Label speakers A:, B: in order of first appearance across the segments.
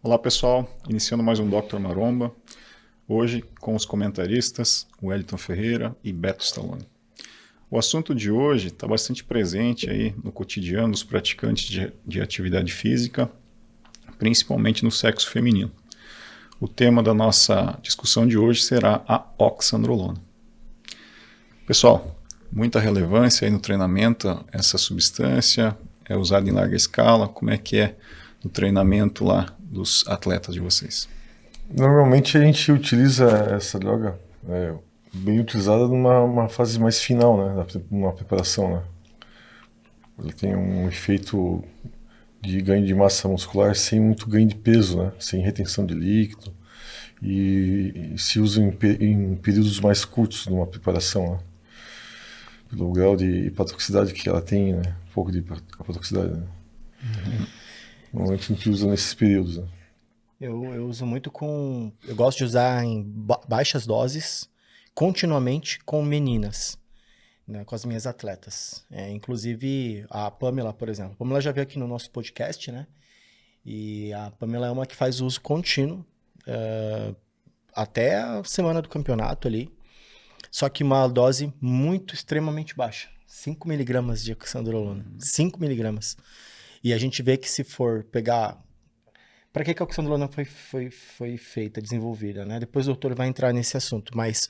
A: Olá pessoal, iniciando mais um Dr. Maromba, hoje com os comentaristas Wellington Ferreira e Beto Stallone. O assunto de hoje está bastante presente aí no cotidiano dos praticantes de atividade física, principalmente no sexo feminino. O tema da nossa discussão de hoje será a oxandrolona. Pessoal, muita relevância aí no treinamento, essa substância é usada em larga escala, como é que é no treinamento lá dos atletas de vocês?
B: Normalmente a gente utiliza essa droga bem utilizada numa fase mais final, né, numa preparação, né. Ela tem um efeito de ganho de massa muscular sem muito ganho de peso, né, sem retenção de líquido e se usa em períodos mais curtos numa preparação, né, pelo grau de hepatotoxicidade que ela tem, né, um pouco de hepatotoxicidade, né. Normalmente a gente usa nesses períodos, né.
C: Eu uso muito com. Eu gosto de usar em baixas doses, continuamente com meninas, né, com as minhas atletas. Inclusive a Pamela, por exemplo. A Pamela já veio aqui no nosso podcast, né? E a Pamela é uma que faz uso contínuo até a semana do campeonato ali. Só que uma dose muito, extremamente baixa. 5 miligramas de oxandrolona. 5 miligramas. E a gente vê que se for pegar. Para que a oxandrolona foi feita, desenvolvida, né? Depois o doutor vai entrar nesse assunto, mas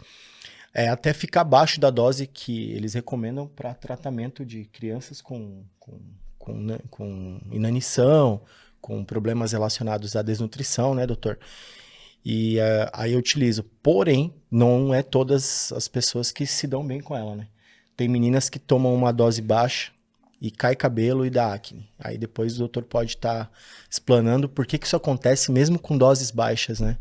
C: até ficar abaixo da dose que eles recomendam para tratamento de crianças com inanição, com problemas relacionados à desnutrição, né, doutor? E aí eu utilizo. Porém, não é todas as pessoas que se dão bem com ela, né? Tem meninas que tomam uma dose baixa e cai cabelo e dá acne. Aí depois o doutor pode estar explanando por que isso acontece mesmo com doses baixas, né?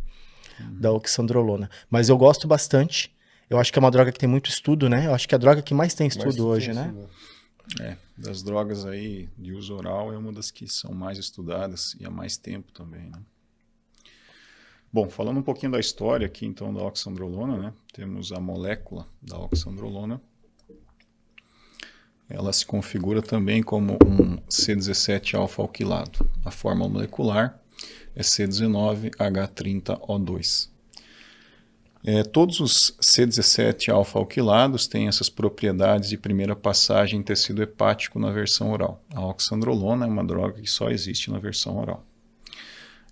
C: Da oxandrolona. Mas eu gosto bastante. Eu acho que é uma droga que tem muito estudo, né? Eu acho que é a droga que mais tem estudo hoje, né?
A: Das drogas aí de uso oral é uma das que são mais estudadas e há mais tempo também, né? Bom, falando um pouquinho da história aqui então da oxandrolona, né? Temos a molécula da oxandrolona. Ela se configura também como um C17-alfa-alquilado. A forma molecular é C19H30O2. Todos os C17-alfa-alquilados têm essas propriedades de primeira passagem em tecido hepático na versão oral. A oxandrolona é uma droga que só existe na versão oral.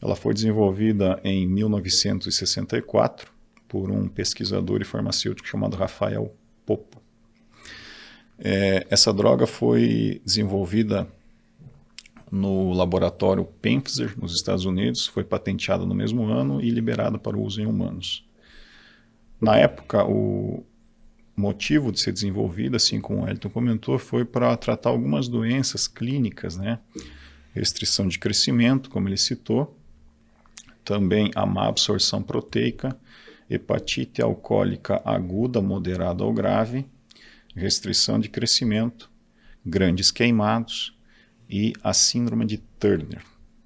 A: Ela foi desenvolvida em 1964 por um pesquisador e farmacêutico chamado Rafael Poppo. Essa droga foi desenvolvida no laboratório Pfizer, nos Estados Unidos, foi patenteada no mesmo ano e liberada para o uso em humanos. Na época, o motivo de ser desenvolvida, assim como o Wellington comentou, foi para tratar algumas doenças clínicas, né? Restrição de crescimento, como ele citou, também a má absorção proteica, hepatite alcoólica aguda, moderada ou grave, restrição de crescimento, grandes queimados e a síndrome de Turner.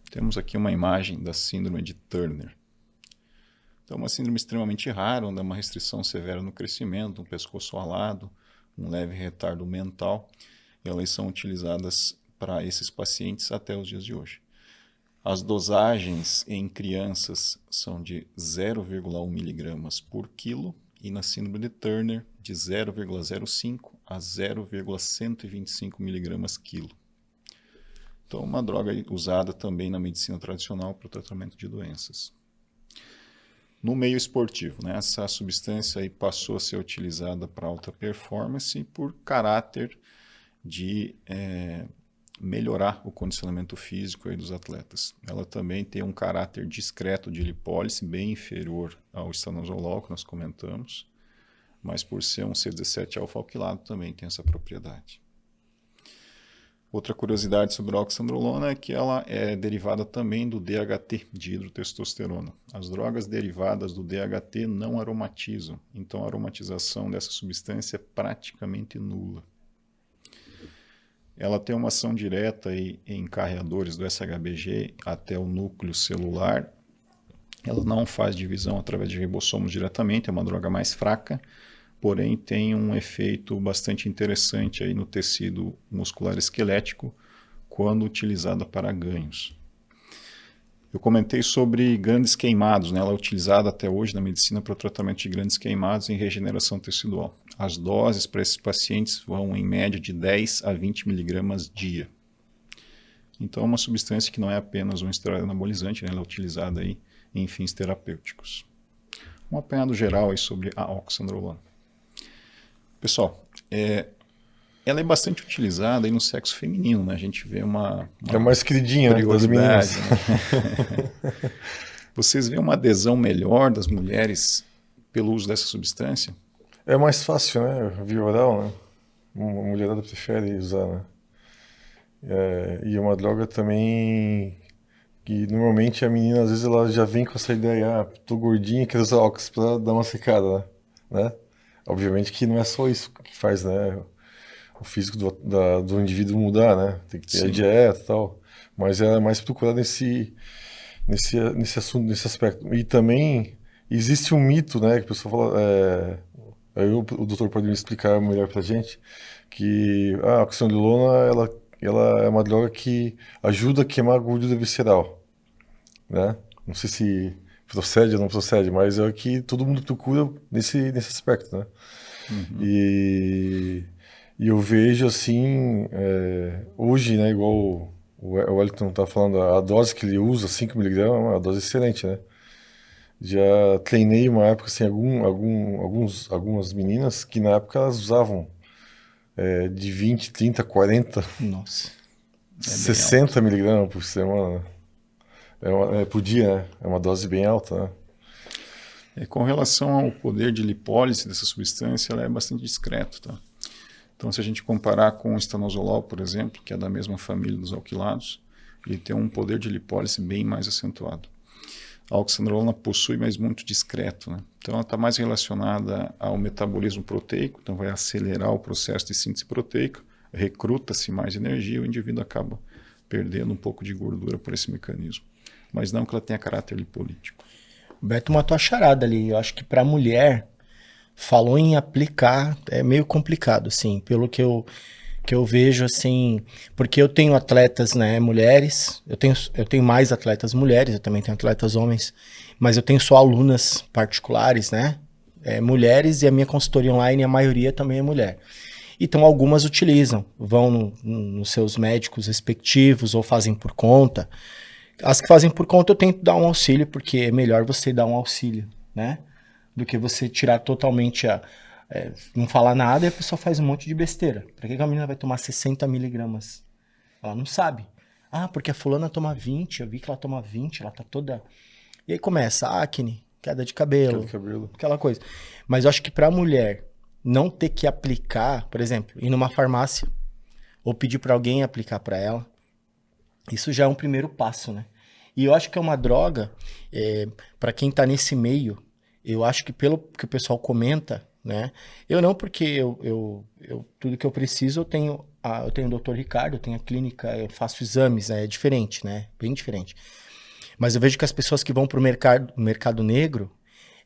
A: Temos aqui uma imagem da síndrome de Turner. Então, uma síndrome extremamente rara, onde há uma restrição severa no crescimento, um pescoço alado, um leve retardo mental, e elas são utilizadas para esses pacientes até os dias de hoje. As dosagens em crianças são de 0,1 miligramas por quilo, e na síndrome de Turner, de 0,05 a 0,125 miligramas quilo. Então, uma droga usada também na medicina tradicional para o tratamento de doenças. No meio esportivo, né, essa substância aí passou a ser utilizada para alta performance por caráter de melhorar o condicionamento físico aí dos atletas. Ela também tem um caráter discreto de lipólise, bem inferior ao estanozolol que nós comentamos, mas por ser um C17-alfa-alquilado também tem essa propriedade. Outra curiosidade sobre a oxandrolona é que ela é derivada também do DHT, de hidrotestosterona. As drogas derivadas do DHT não aromatizam, então a aromatização dessa substância é praticamente nula. Ela tem uma ação direta aí em carreadores do SHBG até o núcleo celular. Ela não faz divisão através de ribossomos diretamente, é uma droga mais fraca, porém tem um efeito bastante interessante aí no tecido muscular esquelético quando utilizada para ganhos. Eu comentei sobre grandes queimados, né? Ela é utilizada até hoje na medicina para o tratamento de grandes queimados em regeneração tecidual. As doses para esses pacientes vão em média de 10 a 20 miligramas dia. Então é uma substância que não é apenas um esteroide anabolizante, né? Ela é utilizada aí em fins terapêuticos. Um apanhado geral aí sobre a oxandrolona. Pessoal, ela é bastante utilizada aí no sexo feminino, né? A gente vê uma
B: É mais queridinha, né, das meninas.
A: Né? Vocês veem uma adesão melhor das mulheres pelo uso dessa substância?
B: É mais fácil, né? Via oral, né? Uma mulherada prefere usar, né? E é uma droga também que normalmente a menina, às vezes, ela já vem com essa ideia, tô gordinha, quero usar óculos pra dar uma secada, né? Obviamente que não é só isso que faz, né? O físico do indivíduo mudar, né? Tem que ter
A: Sim.
B: a dieta e tal. Mas ela é mais procurada nesse assunto, nesse aspecto. E também existe um mito, né? Que a pessoa fala... aí o doutor pode me explicar melhor pra gente, que a oxandrolona, ela é uma droga que ajuda a queimar a gordura visceral, né? Não sei se procede ou não procede, mas é o que todo mundo procura nesse aspecto, né?
A: Uhum.
B: E eu vejo assim, hoje, né, igual o Wellington tá falando, a dose que ele usa, 5 miligramas, é uma dose excelente, né? Já treinei uma época, assim, algumas meninas que na época elas usavam de 20, 30, 40,
C: Nossa.
B: 60 miligramas por semana. Por dia, né? É uma dose bem alta, né?
A: Com relação ao poder de lipólise dessa substância, ela é bastante discreto, tá? Então, se a gente comparar com o estanozolol, por exemplo, que é da mesma família dos alquilados, ele tem um poder de lipólise bem mais acentuado. A oxandrolona possui, mas muito discreto, né? Então, ela está mais relacionada ao metabolismo proteico, então vai acelerar o processo de síntese proteica, recruta-se mais energia e o indivíduo acaba perdendo um pouco de gordura por esse mecanismo. Mas não que ela tenha caráter lipolítico.
C: O Beto matou a charada ali. Eu acho que para mulher, falou em aplicar, é meio complicado, assim, pelo que eu vejo, assim, porque eu tenho atletas, né, mulheres, eu tenho mais atletas mulheres, eu também tenho atletas homens, mas eu tenho só alunas particulares, né, mulheres, e a minha consultoria online, a maioria também é mulher. Então, algumas utilizam, vão nos seus médicos respectivos ou fazem por conta. As que fazem por conta, eu tento dar um auxílio, porque é melhor você dar um auxílio, né, do que você tirar totalmente não falar nada e a pessoa faz um monte de besteira. Pra que a menina vai tomar 60 miligramas? Ela não sabe. Ah, porque a fulana toma 20, eu vi que ela toma 20, ela tá toda... E aí começa acne, queda de cabelo, aquela coisa. Mas eu acho que pra mulher não ter que aplicar, por exemplo, ir numa farmácia ou pedir pra alguém aplicar pra ela, isso já é um primeiro passo, né? E eu acho que é uma droga, pra quem tá nesse meio, eu acho que pelo que o pessoal comenta, né? Eu não, porque eu tudo que eu preciso eu tenho o Dr. Ricardo, eu tenho a clínica, eu faço exames, é diferente, né? Bem diferente. Mas eu vejo que as pessoas que vão pro mercado negro,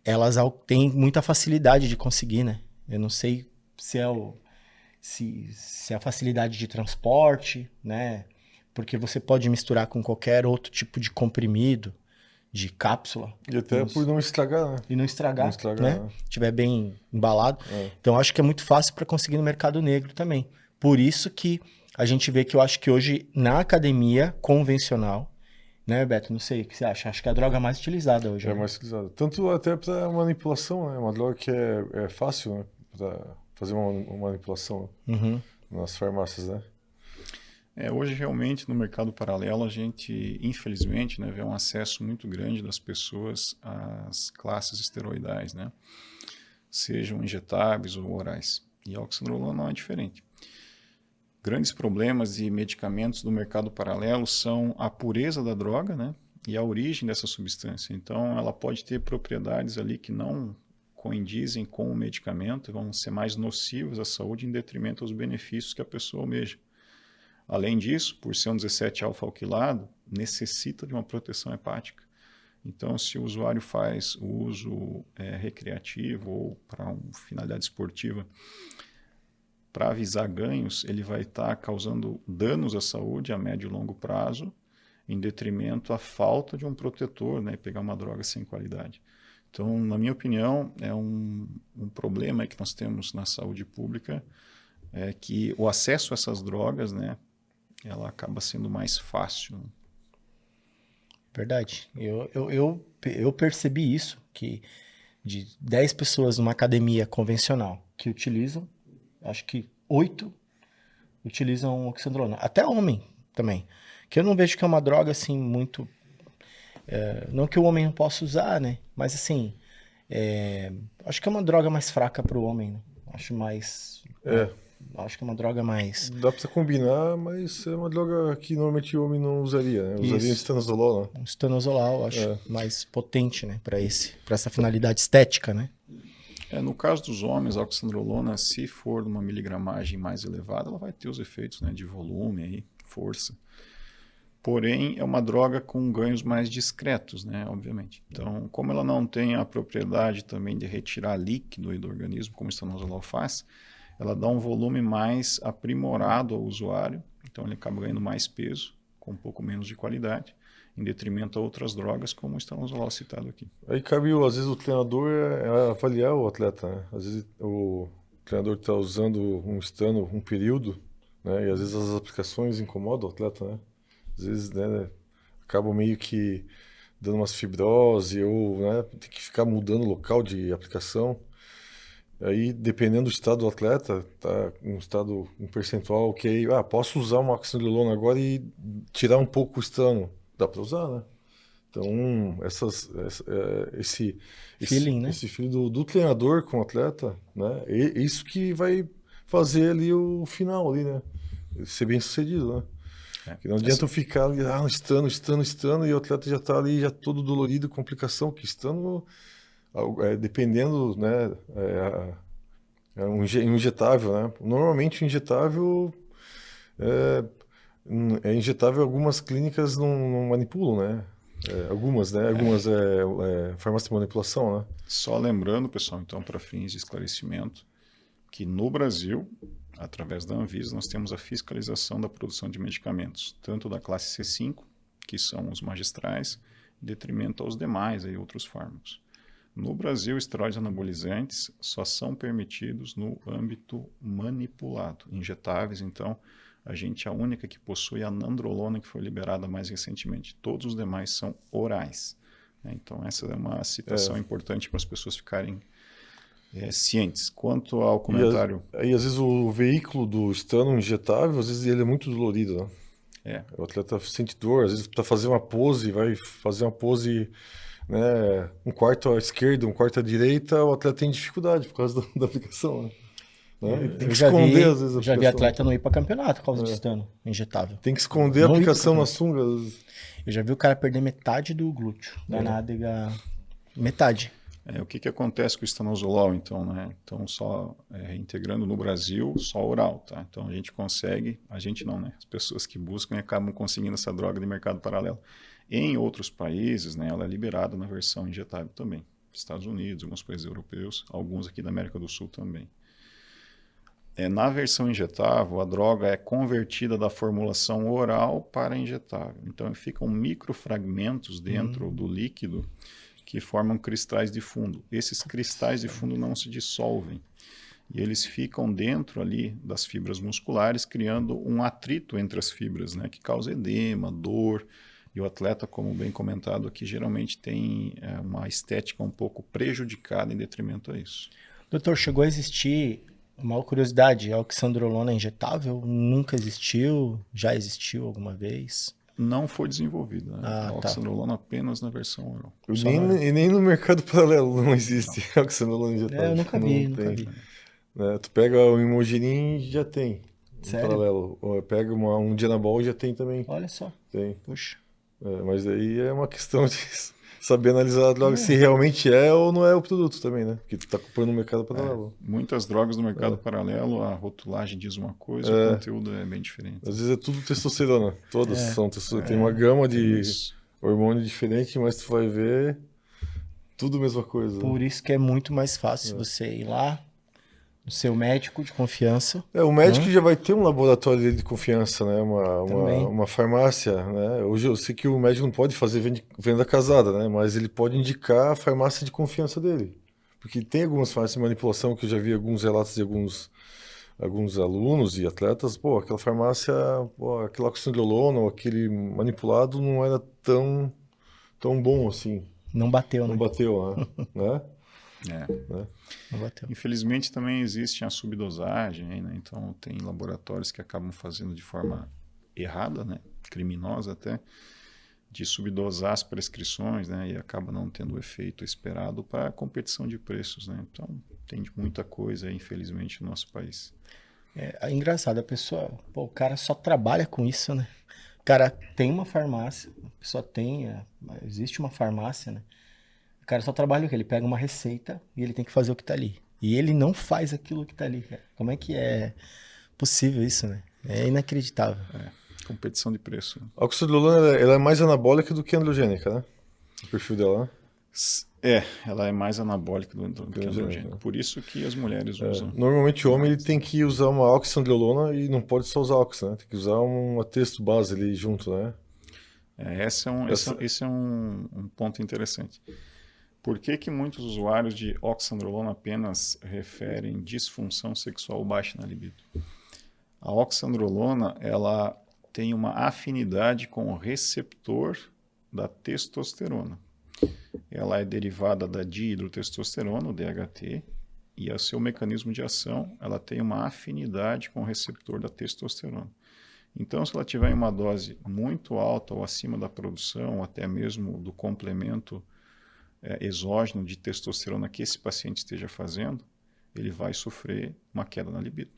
C: elas têm muita facilidade de conseguir, né? Eu não sei se se é a facilidade de transporte, né? Porque você pode misturar com qualquer outro tipo de comprimido, de cápsula.
B: E até por não estragar, né?
C: E não estragar, né? Estiver bem embalado. Então, acho que é muito fácil para conseguir no mercado negro também. Por isso que a gente vê que eu acho que hoje, na academia convencional, né, Beto? Não sei o que você acha. Acho que é a droga mais utilizada hoje.
B: É mais utilizada. Tanto até para manipulação, né? Uma droga que é fácil, né? Para fazer uma manipulação nas farmácias, né?
A: Hoje, realmente, no mercado paralelo, a gente, infelizmente, né, vê um acesso muito grande das pessoas às classes esteroidais, né? Sejam injetáveis ou orais. E a oxandrolona não é diferente. Grandes problemas e medicamentos do mercado paralelo são a pureza da droga, né, e a origem dessa substância. Então, ela pode ter propriedades ali que não coindizem com o medicamento, vão ser mais nocivos à saúde em detrimento aos benefícios que a pessoa almeja. Além disso, por ser um 17-alfa-alquilado, necessita de uma proteção hepática. Então, se o usuário faz o uso recreativo ou para uma finalidade esportiva, para avisar ganhos, ele vai estar causando danos à saúde a médio e longo prazo em detrimento à falta de um protetor, né, e pegar uma droga sem qualidade. Então, na minha opinião, é um problema que nós temos na saúde pública, é que o acesso a essas drogas, né, ela acaba sendo mais fácil.
C: Verdade. Eu percebi isso, que de 10 pessoas numa academia convencional que utilizam, acho que 8 utilizam oxandrolona. Até homem também. Que eu não vejo que é uma droga assim muito... não que o homem não possa usar, né? Mas assim, acho que é uma droga mais fraca para o homem, né? Acho mais... acho que é uma droga mais...
B: Dá pra você combinar, mas é uma droga que normalmente o homem não usaria, né? Usaria estanozolol, né?
C: Um estanozolol, acho mais potente, né? Para essa finalidade estética, né?
A: No caso dos homens, a oxandrolona, se for numa miligramagem mais elevada, ela vai ter os efeitos, né, de volume, aí, força. Porém, é uma droga com ganhos mais discretos, né, obviamente. Então, como ela não tem a propriedade também de retirar líquido do organismo, como o estanozolol faz, ela dá um volume mais aprimorado ao usuário, então ele acaba ganhando mais peso, com um pouco menos de qualidade, em detrimento a outras drogas, como o estanozolol citado aqui.
B: Aí cabe, às vezes, o treinador avaliar o atleta, né? Às vezes o treinador está usando um estano um período, né? E às vezes as aplicações incomodam o atleta, né? Às vezes, né, acabam meio que dando umas fibrose ou, né, tem que ficar mudando o local de aplicação. Aí, dependendo do estado do atleta, tá um percentual ok, posso usar uma oxandrolona agora e tirar um pouco o estano. Dá para usar, né? Então, esse
C: feeling, né?
B: Esse feeling do treinador com o atleta, né? Isso que vai fazer ali o final ali, né? Ser bem sucedido, né? Que não adianta eu ficar ali, estando, e o atleta já está ali, já todo dolorido, complicação, que estando, dependendo, né? É um injetável, né? Normalmente o injetável é injetável, algumas clínicas não manipulam, né? Algumas farmácia de manipulação, né?
A: Só lembrando, pessoal, então, para fins de esclarecimento, que no Brasil, através da Anvisa, nós temos a fiscalização da produção de medicamentos, tanto da classe C5, que são os magistrais, em detrimento aos demais aí, outros fármacos. No Brasil, esteroides anabolizantes só são permitidos no âmbito manipulado, injetáveis, então a gente é a única que possui a nandrolona, que foi liberada mais recentemente. Todos os demais são orais. Então, essa é uma citação importante para as pessoas ficarem cientes. Quanto ao comentário...
B: Aí, às vezes, o veículo do estano injetável, às vezes, ele é muito dolorido, né? O atleta sente dor, às vezes, para fazer uma pose, vai fazer uma pose, né, um quarto à esquerda, um quarto à direita, o atleta tem dificuldade por causa da aplicação, né? Tem que esconder, às vezes, a aplicação.
C: Já vi atleta não ir para campeonato por causa de estano injetável.
B: Tem que esconder a aplicação na sunga.
C: Eu já vi o cara perder metade do glúteo, da nádega, metade.
A: O que acontece com o estanozolol, então, né? Então, só integrando no Brasil, só oral, tá? Então, a gente consegue, a gente não, né? As pessoas que buscam acabam conseguindo essa droga de mercado paralelo. Em outros países, né, ela é liberada na versão injetável também. Estados Unidos, alguns países europeus, alguns aqui da América do Sul também. Na versão injetável, a droga é convertida da formulação oral para injetável. Então, ficam microfragmentos dentro do líquido que formam cristais de fundo. Esses cristais de fundo não se dissolvem. E eles ficam dentro ali das fibras musculares, criando um atrito entre as fibras, né, que causa edema, dor. E o atleta, como bem comentado aqui, geralmente tem uma estética um pouco prejudicada em detrimento a isso.
C: Doutor, chegou a existir... Uma curiosidade, a oxandrolona injetável nunca existiu? Já existiu alguma vez?
A: Não foi desenvolvida, né? A oxandrolona apenas na versão oral.
B: E nem no mercado paralelo não existe a oxandrolona injetável.
C: Eu nunca vi.
B: Tu pega o Imogenin e já tem.
C: Sério?
B: Paralelo. Ou pega um Dianabol e já tem também.
C: Olha só.
B: Tem.
C: Puxa.
B: Mas aí é uma questão de saber analisar a droga se realmente é ou não é o produto também, né? Porque tu tá comprando no mercado paralelo.
A: Muitas drogas no mercado paralelo, a rotulagem diz uma coisa, o conteúdo é bem diferente.
B: Às vezes é tudo testosterona. Todas são testosterona. Tem uma gama de hormônio diferente, mas tu vai ver tudo a mesma coisa.
C: Por isso que é muito mais fácil você ir lá, O seu médico de confiança.
B: O médico já vai ter um laboratório dele de confiança, né?
C: Também.
B: Uma farmácia, né? Hoje eu sei que o médico não pode fazer venda casada, né? Mas ele pode indicar a farmácia de confiança dele. Porque tem algumas farmácias de manipulação que eu já vi alguns relatos de alguns alunos e atletas. Pô, aquela farmácia, pô, aquele oxandrolona ou aquele manipulado não era tão bom assim.
C: Não bateu,
B: Não
C: né?
B: bateu, né?
A: É.
C: Não bateu.
A: Infelizmente também existe a subdosagem, né? Então tem laboratórios que acabam fazendo de forma errada, né? Criminosa até, de subdosar as prescrições, né? E acaba não tendo o efeito esperado para a competição de preços, né? Então tem muita coisa, infelizmente, no nosso país.
C: É engraçado, a pessoa, pô, o cara só trabalha com isso, né? O cara tem uma farmácia, a pessoa existe uma farmácia, né? O cara só trabalha o quê? Ele pega uma receita e ele tem que fazer o que tá ali. E ele não faz aquilo que tá ali, cara. Como é que é possível isso, né? É inacreditável.
A: Competição de preço.
B: A oxandrolona, ela é mais anabólica do que androgênica, né? O perfil dela, né?
A: Ela é mais anabólica do que androgênica. Por isso que as mulheres usam.
B: Normalmente o homem ele tem que usar uma oxandrolona e não pode só usar ox, né? Tem que usar um texto base ali junto, né?
A: Esse é um ponto interessante. Por que muitos usuários de oxandrolona apenas referem disfunção sexual baixa na libido? A oxandrolona, ela tem uma afinidade com o receptor da testosterona. Ela é derivada da dihidrotestosterona, o DHT, e o seu mecanismo de ação, ela tem uma afinidade com o receptor da testosterona. Então, se ela tiver em uma dose muito alta ou acima da produção, ou até mesmo do complemento exógeno de testosterona que esse paciente esteja fazendo, ele vai sofrer uma queda na libido,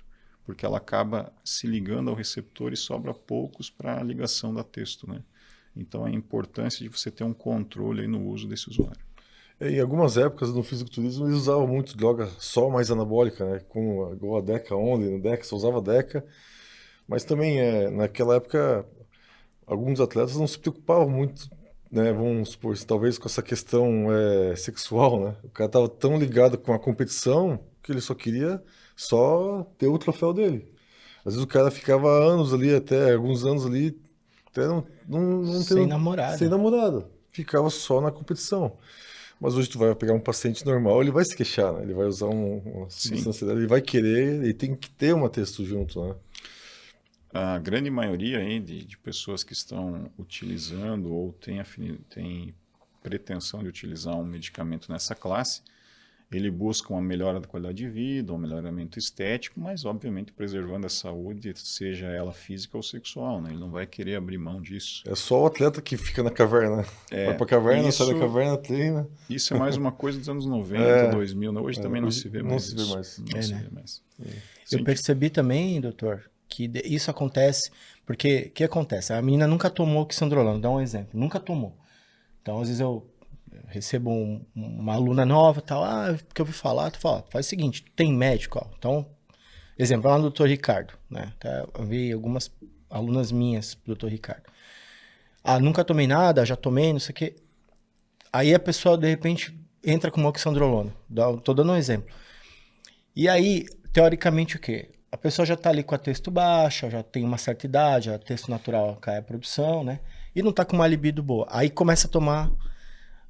A: porque ela acaba se ligando ao receptor e sobra poucos para a ligação da testo, né? Então, a importância de você ter um controle aí no uso desse usuário.
B: Em algumas épocas no fisiculturismo eles usavam muito droga só mais anabólica, né? Como igual a Deca Only, no Deca só usava Deca, mas também naquela época alguns atletas não se preocupavam muito, né? Vamos supor, talvez com essa questão sexual, né? O cara estava tão ligado com a competição que ele só queria ter o troféu dele. Às vezes o cara ficava anos ali, até alguns anos ali, até não
C: Sem namorada.
B: Sem namorada. Ficava só na competição. Mas hoje tu vai pegar um paciente normal, ele vai se queixar, né? Ele vai usar uma substância dela, ele vai querer, ele tem que ter uma testo junto, né?
A: A grande maioria aí de pessoas que estão utilizando ou tem pretensão de utilizar um medicamento nessa classe, ele busca uma melhora da qualidade de vida, um melhoramento estético, mas obviamente preservando a saúde, seja ela física ou sexual, né? Ele não vai querer abrir mão disso.
B: É só o atleta que fica na caverna. Vai pra caverna, sai da caverna, treina.
A: Isso é mais uma coisa dos anos 90, 2000, né? Hoje também não se vê mais.
B: Não se vê mais.
A: Não se vê mais.
C: Eu percebi também, doutor, que isso acontece, porque o que acontece? A menina nunca tomou oxandrolona, dá um exemplo, nunca tomou. Então, às vezes eu recebo uma aluna nova, tal, porque eu ouvi falar, tu fala, faz o seguinte, tem médico, ó. Então, exemplo, lá no Dr. Ricardo, né? Eu vi algumas alunas minhas pro Dr. Ricardo. Nunca tomei nada, já tomei, não sei o quê. Aí a pessoa, de repente, entra com uma oxandrolona. Tô dando um exemplo. E aí, teoricamente, o quê? A pessoa já tá ali com a testo baixa, já tem uma certa idade, a testo natural cai a produção, né? E não tá com uma libido boa. Aí começa a tomar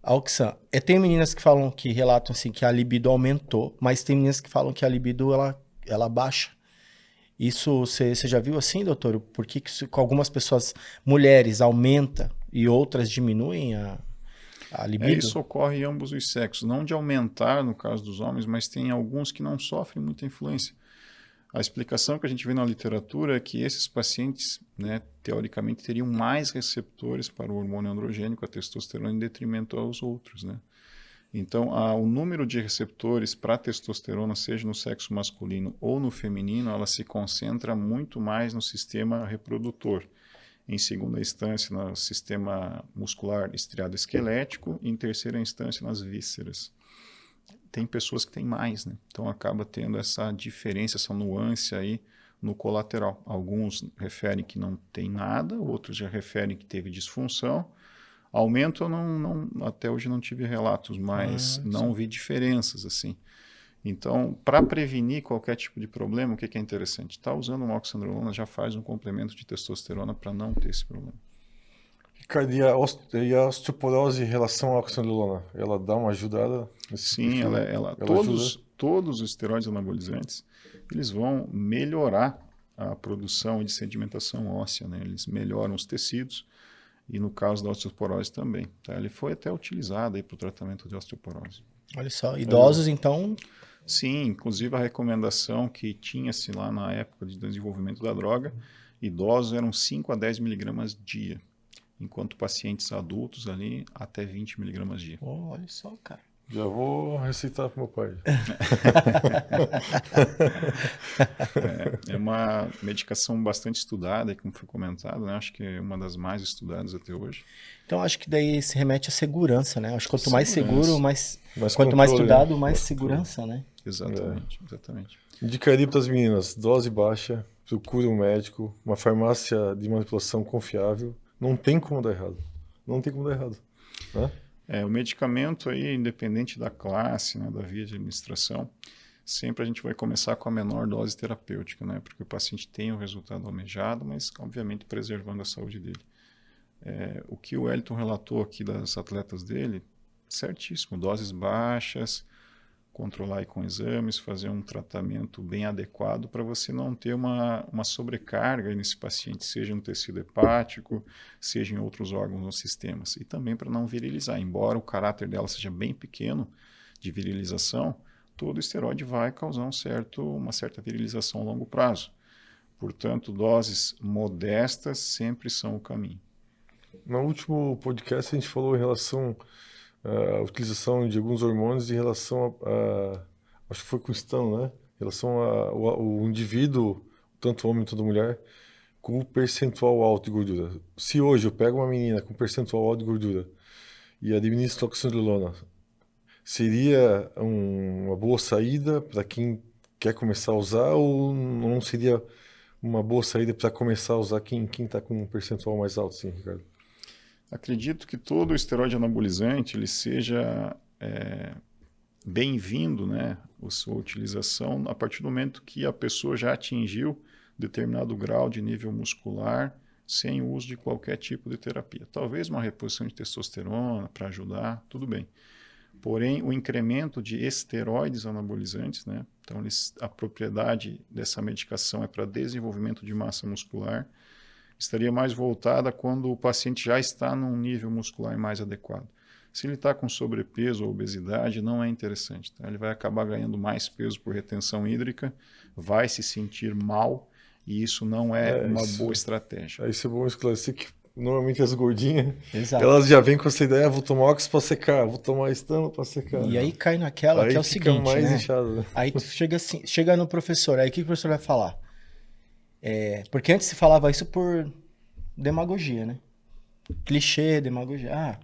C: a Oxan. Tem meninas que falam, que relatam assim, que a libido aumentou, mas tem meninas que falam que a libido ela baixa. Isso você já viu assim, doutor? Por que com algumas pessoas, mulheres, aumenta e outras diminuem a libido?
A: Isso ocorre em ambos os sexos. Não de aumentar no caso dos homens, mas tem alguns que não sofrem muita influência. A explicação que a gente vê na literatura é que esses pacientes, né, teoricamente, teriam mais receptores para o hormônio androgênico, a testosterona, em detrimento aos outros, né? Então, o número de receptores para a testosterona, seja no sexo masculino ou no feminino, ela se concentra muito mais no sistema reprodutor. Em segunda instância, no sistema muscular estriado esquelético, e em terceira instância, nas vísceras. Tem pessoas que têm mais, né? Então acaba tendo essa diferença, essa nuance aí no colateral. Alguns referem que não tem nada, outros já referem que teve disfunção. Aumento eu até hoje não tive relatos, mas não vi diferenças assim. Então, para prevenir qualquer tipo de problema, o que é interessante? Está usando uma oxandrolona já faz um complemento de testosterona para não ter esse problema.
B: Ricardo, e a osteoporose em relação à oxandrolona, ela dá uma ajudada?
A: Sim, todos os esteroides anabolizantes, eles vão melhorar a produção de sedimentação óssea, né? Eles melhoram os tecidos e no caso da osteoporose também. Tá? Ele foi até utilizado para o tratamento de osteoporose.
C: Olha só, idosos então...
A: Sim, inclusive a recomendação que tinha-se lá na época de desenvolvimento da droga, idosos eram 5 a 10 miligramas dia, enquanto pacientes adultos ali até 20 miligramas dia.
C: Oh, olha só, cara.
B: Já vou receitar para meu pai.
A: É uma medicação bastante estudada, como foi comentado, né? Acho que é uma das mais estudadas até hoje.
C: Então acho que daí se remete à segurança, né? Acho que quanto mais seguro, quanto
B: controle,
C: mais estudado,
B: né?
C: mais segurança, né?
A: Exatamente, exatamente.
B: Indicaria para as meninas, dose baixa, procure um médico, uma farmácia de manipulação confiável. Não tem como dar errado. Não tem como dar errado. Né?
A: O medicamento aí, independente da classe, né, da via de administração, sempre a gente vai começar com a menor dose terapêutica, né? Porque o paciente tem o resultado almejado, mas obviamente preservando a saúde dele. O que o Wellington relatou aqui das atletas dele, certíssimo, doses baixas, controlar aí com exames, fazer um tratamento bem adequado para você não ter uma sobrecarga nesse paciente, seja no tecido hepático, seja em outros órgãos ou sistemas. E também para não virilizar, embora o caráter dela seja bem pequeno de virilização, todo esteroide vai causar uma certa virilização a longo prazo. Portanto, doses modestas sempre são o caminho.
B: No último podcast a gente falou em relação à utilização de alguns hormônios em relação acho que foi com o Stano, né? Em relação ao indivíduo, tanto homem quanto mulher, com o percentual alto de gordura. Se hoje eu pego uma menina com percentual alto de gordura e administro oxandrolona, seria uma boa saída para quem quer começar a usar ou não seria uma boa saída para começar a usar quem está com um percentual mais alto, sim, Ricardo?
A: Acredito que todo esteroide anabolizante ele seja bem-vindo, né, a sua utilização a partir do momento que a pessoa já atingiu determinado grau de nível muscular sem o uso de qualquer tipo de terapia. Talvez uma reposição de testosterona para ajudar, tudo bem. Porém, o incremento de esteroides anabolizantes, né, então a propriedade dessa medicação é para desenvolvimento de massa muscular, estaria mais voltada quando o paciente já está num nível muscular mais adequado. Se ele está com sobrepeso ou obesidade, não é interessante. Tá? Ele vai acabar ganhando mais peso por retenção hídrica, vai se sentir mal, e isso não é uma boa estratégia.
B: Isso é bom esclarecer que normalmente as gordinhas,
C: Exato.
B: elas já vêm com essa ideia, vou tomar ox para secar, vou tomar Stano para secar.
C: E aí cai naquela
B: aí
C: que é o seguinte,
B: mais
C: né?
B: inchado, né?
C: Aí tu chega no professor, aí o que o professor vai falar? Porque antes se falava isso por demagogia, né? Clichê, demagogia.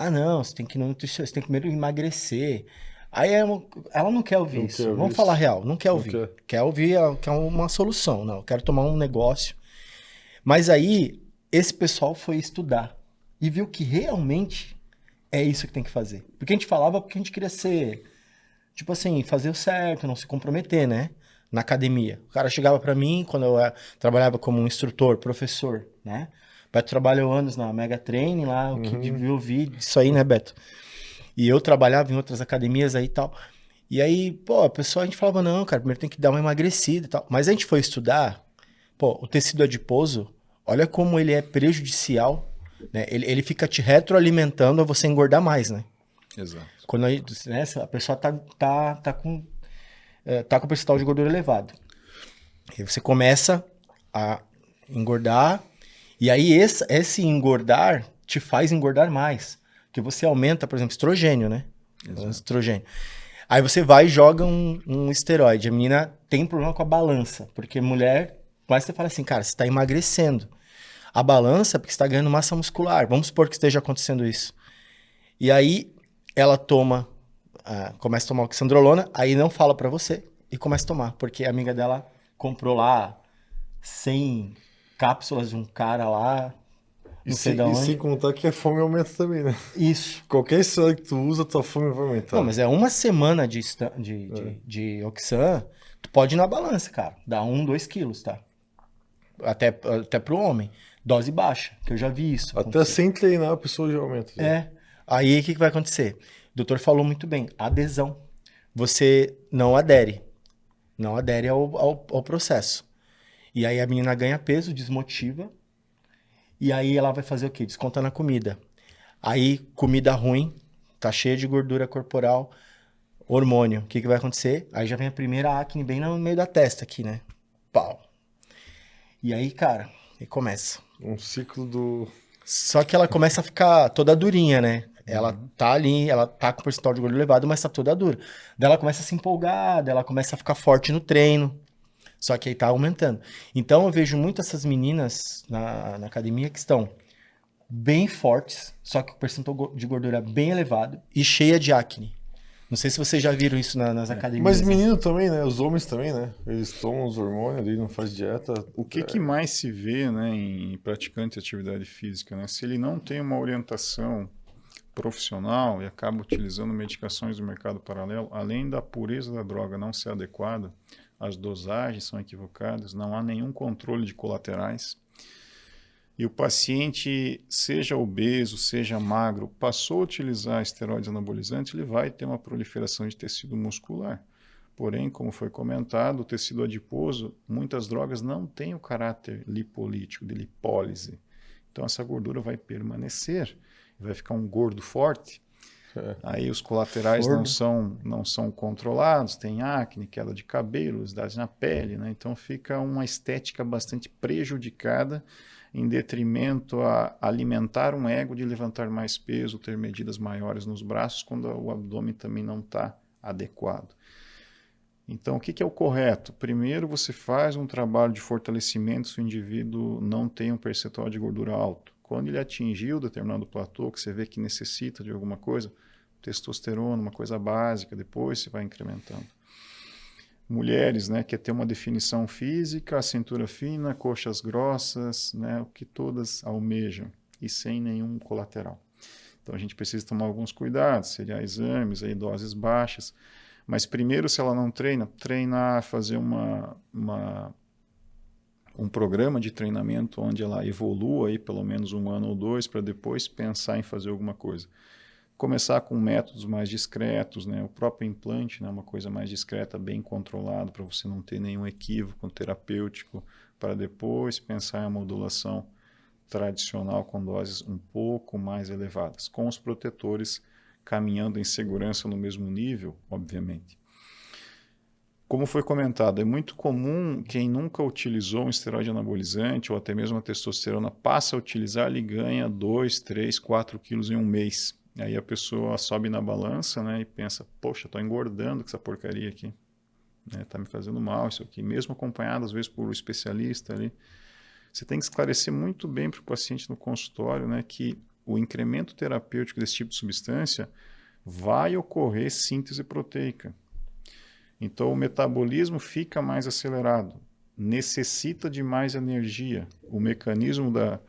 C: Não, você tem que ir no nutricionista, você tem que primeiro emagrecer. Aí ela não quer ouvir isso. Vamos falar real, não quer ouvir. Quer ouvir, quer uma solução. Não, eu quero tomar um negócio. Mas aí, esse pessoal foi estudar e viu que realmente é isso que tem que fazer. Porque a gente falava porque a gente queria ser, tipo assim, fazer o certo, não se comprometer, né? Na academia. O cara chegava pra mim, quando eu trabalhava como um instrutor, professor, né? Beto trabalhou anos na Mega Training lá, que devia ouvir isso aí, né, Beto? E eu trabalhava em outras academias aí e tal. E aí, pô, a pessoa, a gente falava, não, cara, primeiro tem que dar uma emagrecida e tal. Mas a gente foi estudar, pô, o tecido adiposo, olha como ele é prejudicial, né? Ele fica te retroalimentando a você engordar mais, né?
A: Exato.
C: Quando a pessoa tá com o percentual de gordura elevado. Aí você começa a engordar, e aí esse engordar te faz engordar mais. Porque você aumenta, por exemplo, estrogênio, né? Estrogênio. Aí você vai e joga um esteroide. A menina tem problema com a balança, porque mulher, mas você fala assim, cara, você está emagrecendo. A balança é porque você está ganhando massa muscular. Vamos supor que esteja acontecendo isso. E aí ela começa a tomar oxandrolona, aí não fala pra você e começa a tomar, porque a amiga dela comprou lá 100 cápsulas de um cara lá, não sei de onde.
B: E sem contar que a fome aumenta também, né?
C: Isso.
B: Qualquer esteroide que tu usa, tua fome vai aumentar.
C: Não, mas é uma semana de Oxan, tu pode ir na balança, cara. Dá 2 quilos, tá? Até pro homem. Dose baixa, que eu já vi isso
B: Até
C: acontecer.
B: sem treinar a pessoa já aumenta. Já.
C: É. Aí o que vai acontecer? O doutor falou muito bem, adesão. Você não adere. Não adere ao processo. E aí a menina ganha peso, desmotiva. E aí ela vai fazer o quê? Desconta na comida. Aí, comida ruim, tá cheia de gordura corporal, hormônio. O que vai acontecer? Aí já vem a primeira acne bem no meio da testa aqui, né? Pau. E aí, cara, aí começa.
B: Um ciclo do...
C: Só que ela começa a ficar toda durinha, né? Ela tá ali, ela tá com percentual de gordura elevado, mas tá toda dura. Daí ela começa a se empolgar, daí ela começa a ficar forte no treino. Só que aí tá aumentando. Então eu vejo muitas essas meninas na academia que estão bem fortes, só que com percentual de gordura bem elevado e cheia de acne. Não sei se vocês já viram isso nas academias.
B: Mas menino também, né? Os homens também, né? Eles tomam os hormônios ali, não faz dieta.
A: O que mais se vê, né, em praticante de atividade física, né? Se ele não tem uma orientação profissional e acaba utilizando medicações do mercado paralelo, além da pureza da droga não ser adequada, as dosagens são equivocadas, não há nenhum controle de colaterais. E o paciente, seja obeso, seja magro, passou a utilizar esteroides anabolizantes, ele vai ter uma proliferação de tecido muscular. Porém, como foi comentado, o tecido adiposo, muitas drogas não têm o caráter lipolítico, de lipólise. Então essa gordura vai permanecer, vai ficar um gordo forte. Aí os colaterais não são controlados, tem acne, queda de cabelo, oleosidade na pele, né? Então fica uma estética bastante prejudicada em detrimento a alimentar um ego de levantar mais peso, ter medidas maiores nos braços, quando o abdômen também não está adequado. Então, o que é o correto? Primeiro, você faz um trabalho de fortalecimento se o indivíduo não tem um percentual de gordura alto. Quando ele atingiu determinado platô, que você vê que necessita de alguma coisa, testosterona, uma coisa básica, depois você vai incrementando. Mulheres, né, quer ter uma definição física, a cintura fina, coxas grossas, né, o que todas almejam, e sem nenhum colateral. Então a gente precisa tomar alguns cuidados, seriam exames, aí, doses baixas, mas primeiro, se ela não treina, treinar, fazer um programa de treinamento onde ela evolua aí pelo menos 1 ano ou 2 para depois pensar em fazer alguma coisa. Começar com métodos mais discretos, né? O próprio implante, né? Uma coisa mais discreta, bem controlada, para você não ter nenhum equívoco terapêutico, para depois pensar em modulação tradicional com doses um pouco mais elevadas, com os protetores caminhando em segurança no mesmo nível, obviamente. Como foi comentado, é muito comum quem nunca utilizou um esteroide anabolizante ou até mesmo a testosterona passa a utilizar e ganha 2, 3, 4 quilos em um mês. Aí a pessoa sobe na balança, né, e pensa, poxa, estou engordando com essa porcaria aqui. Está me fazendo mal isso aqui. Mesmo acompanhado, às vezes, por um especialista ali. Você tem que esclarecer muito bem para o paciente no consultório, né, que o incremento terapêutico desse tipo de substância vai ocorrer síntese proteica. Então, o metabolismo fica mais acelerado, necessita de mais energia. O mecanismo da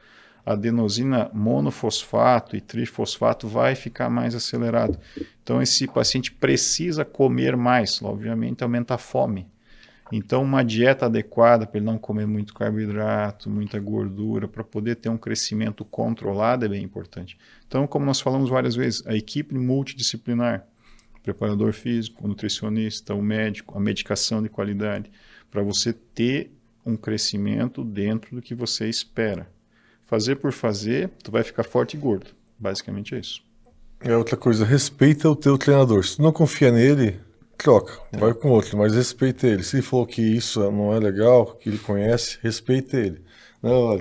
A: adenosina monofosfato e trifosfato vai ficar mais acelerado. Então, esse paciente precisa comer mais, obviamente aumenta a fome. Então, uma dieta adequada para ele não comer muito carboidrato, muita gordura, para poder ter um crescimento controlado é bem importante. Então, como nós falamos várias vezes, a equipe multidisciplinar, preparador físico, o nutricionista, o médico, a medicação de qualidade, para você ter um crescimento dentro do que você espera. Fazer por fazer, tu vai ficar forte e gordo. Basicamente é isso.
B: É outra coisa, respeita o teu treinador. Se tu não confia nele, troca, vai com outro, mas respeita ele. Se ele falou que isso não é legal, que ele conhece, respeita ele. Não,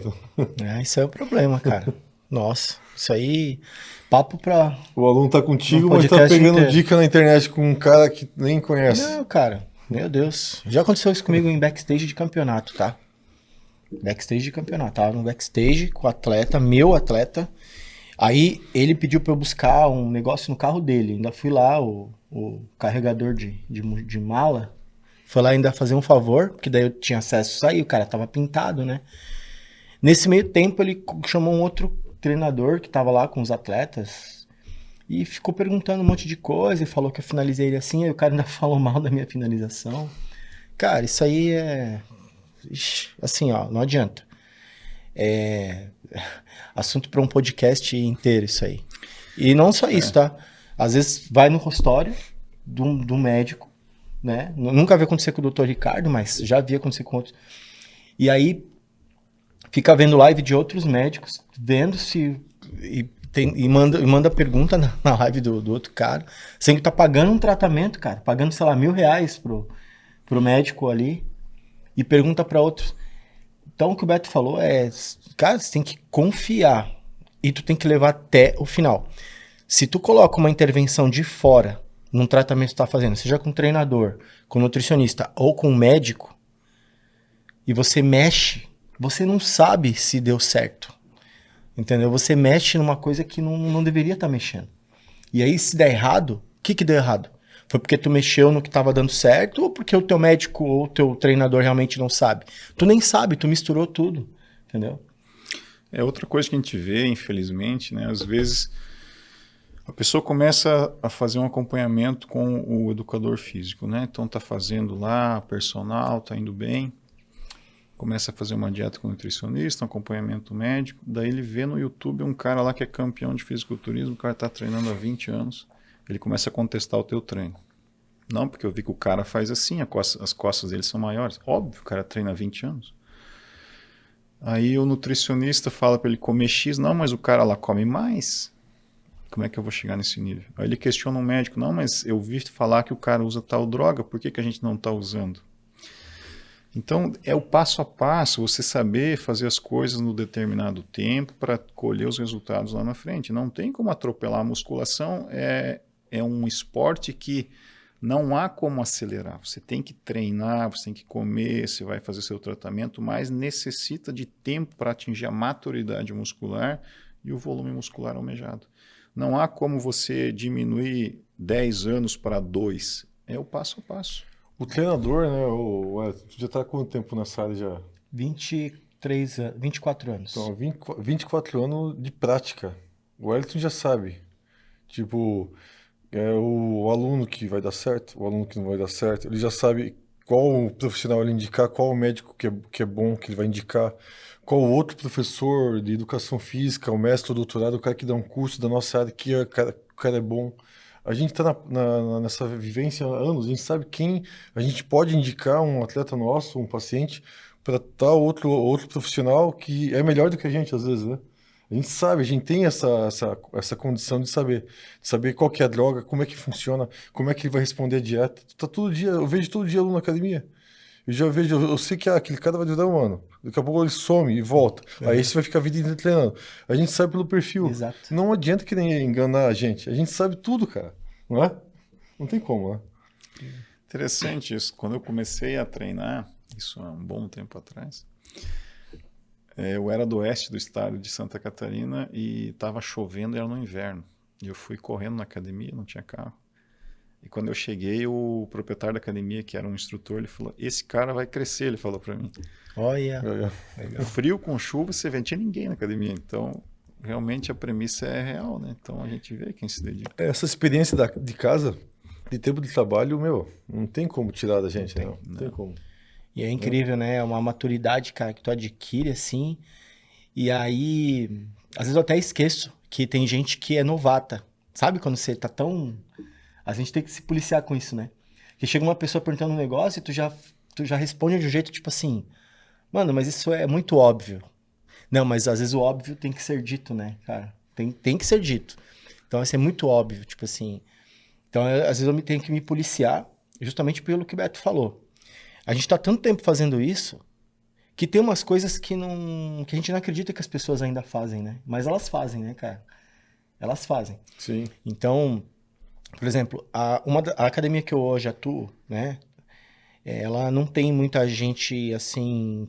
C: isso é o problema, cara. Nossa, isso aí, papo pra...
B: O aluno tá contigo, mas tá pegando inteiro. Dica na internet com um cara que nem conhece.
C: Não, cara, meu Deus. Já aconteceu isso comigo em backstage de campeonato, tá? Backstage de campeonato. Tava no backstage com o atleta, meu atleta. Aí ele pediu pra eu buscar um negócio no carro dele. Ainda fui lá, o carregador de mala, foi lá ainda fazer um favor, porque daí eu tinha acesso a isso aí, o cara tava pintado, né? Nesse meio tempo ele chamou um outro treinador que tava lá com os atletas e ficou perguntando um monte de coisa e falou que eu finalizei ele assim, aí o cara ainda falou mal da minha finalização. Cara, isso aí é... Ixi, assim, ó, não adianta. É assunto para um podcast inteiro isso aí. E não só isso, tá? Às vezes vai no consultório do médico, né? Nunca vi acontecer com o Dr. Ricardo, mas já vi acontecer com outros. E aí fica vendo live de outros médicos, vendo se... E manda pergunta na live do outro cara, sendo que tá pagando um tratamento, cara, pagando, sei lá, R$1.000 pro médico ali, e pergunta para outros. Então o que o Beto falou é, cara, você tem que confiar e tu tem que levar até o final. Se tu coloca uma intervenção de fora num tratamento que tu tá fazendo, seja com treinador, com nutricionista ou com médico, e você mexe, você não sabe se deu certo. Entendeu? Você mexe numa coisa que não deveria estar mexendo. E aí, se der errado, o que deu errado? Foi porque tu mexeu no que estava dando certo ou porque o teu médico ou o teu treinador realmente não sabe? Tu nem sabe, tu misturou tudo, entendeu?
A: É outra coisa que a gente vê, infelizmente, né? Às vezes a pessoa começa a fazer um acompanhamento com o educador físico, né? Então tá fazendo lá, personal, tá indo bem. Começa a fazer uma dieta com nutricionista, um acompanhamento médico, daí ele vê no YouTube um cara lá que é campeão de fisiculturismo, o cara está treinando há 20 anos, ele começa a contestar o teu treino. Não, porque eu vi que o cara faz assim, as costas dele são maiores. Óbvio, o cara treina há 20 anos. Aí o nutricionista fala para ele comer X, não, mas o cara lá come mais. Como é que eu vou chegar nesse nível? Aí ele questiona o médico, não, mas eu vi falar que o cara usa tal droga, por que a gente não está usando? Então, é o passo a passo, você saber fazer as coisas no determinado tempo para colher os resultados lá na frente. Não tem como atropelar. A musculação é um esporte que não há como acelerar. Você tem que treinar, você tem que comer, você vai fazer seu tratamento, mas necessita de tempo para atingir a maturidade muscular e o volume muscular almejado. Não há como você diminuir 10 anos para 2. É o passo a passo.
B: O treinador, né, tu já está há quanto tempo nessa área já?
C: 24 anos.
B: Então, 24 anos de prática. O Wellington já sabe. Tipo, é o aluno que vai dar certo, o aluno que não vai dar certo. Ele já sabe qual profissional ele indicar, qual o médico que é bom que ele vai indicar, qual o outro professor de educação física, o mestre, o doutorado, o cara que dá um curso da nossa área, que o cara é bom. A gente está nessa vivência há anos, a gente sabe quem a gente pode indicar, um atleta nosso, um paciente, para tal outro profissional que é melhor do que a gente, às vezes, né? A gente sabe, a gente tem essa condição de saber qual que é a droga, como é que funciona, como é que ele vai responder a dieta. Tá todo dia, eu vejo todo dia aluno na academia. Eu sei que aquele cara vai durar um ano. Daqui a pouco ele some e volta. Aí você vai ficar a vida inteira treinando. A gente sabe pelo perfil.
C: Exato.
B: Não adianta querer enganar a gente. A gente sabe tudo, cara. Não é? Não tem como, né?
A: Interessante isso. Quando eu comecei a treinar, isso há um bom tempo atrás, eu era do oeste do estado de Santa Catarina e estava chovendo e era no inverno. E eu fui correndo na academia, não tinha carro. E quando eu cheguei, o proprietário da academia, que era um instrutor, ele falou, esse cara vai crescer, ele falou para mim.
C: Olha,
A: Com frio, com chuva, você vê, não tinha ninguém na academia. Então, realmente a premissa é real, né? Então a gente vê quem se dedica.
B: Essa experiência de casa, de tempo de trabalho, não tem como tirar da gente, não. Não tem como.
C: E é incrível, né? É uma maturidade, cara, que tu adquire, assim. E aí, às vezes eu até esqueço que tem gente que é novata. Sabe quando você tá tão... A gente tem que se policiar com isso, né? Que chega uma pessoa perguntando um negócio e tu já responde de um jeito tipo assim... Mano, mas isso é muito óbvio. Não, mas às vezes o óbvio tem que ser dito, né, cara? Tem que ser dito. Então, isso é muito óbvio, tipo assim... Então, às vezes eu tenho que me policiar justamente pelo que o Beto falou. A gente tá tanto tempo fazendo isso que tem umas coisas que a gente não acredita que as pessoas ainda fazem, né? Mas elas fazem, né, cara? Elas fazem.
B: Sim.
C: Então, por exemplo, a academia que eu hoje atuo, né? Ela não tem muita gente, assim...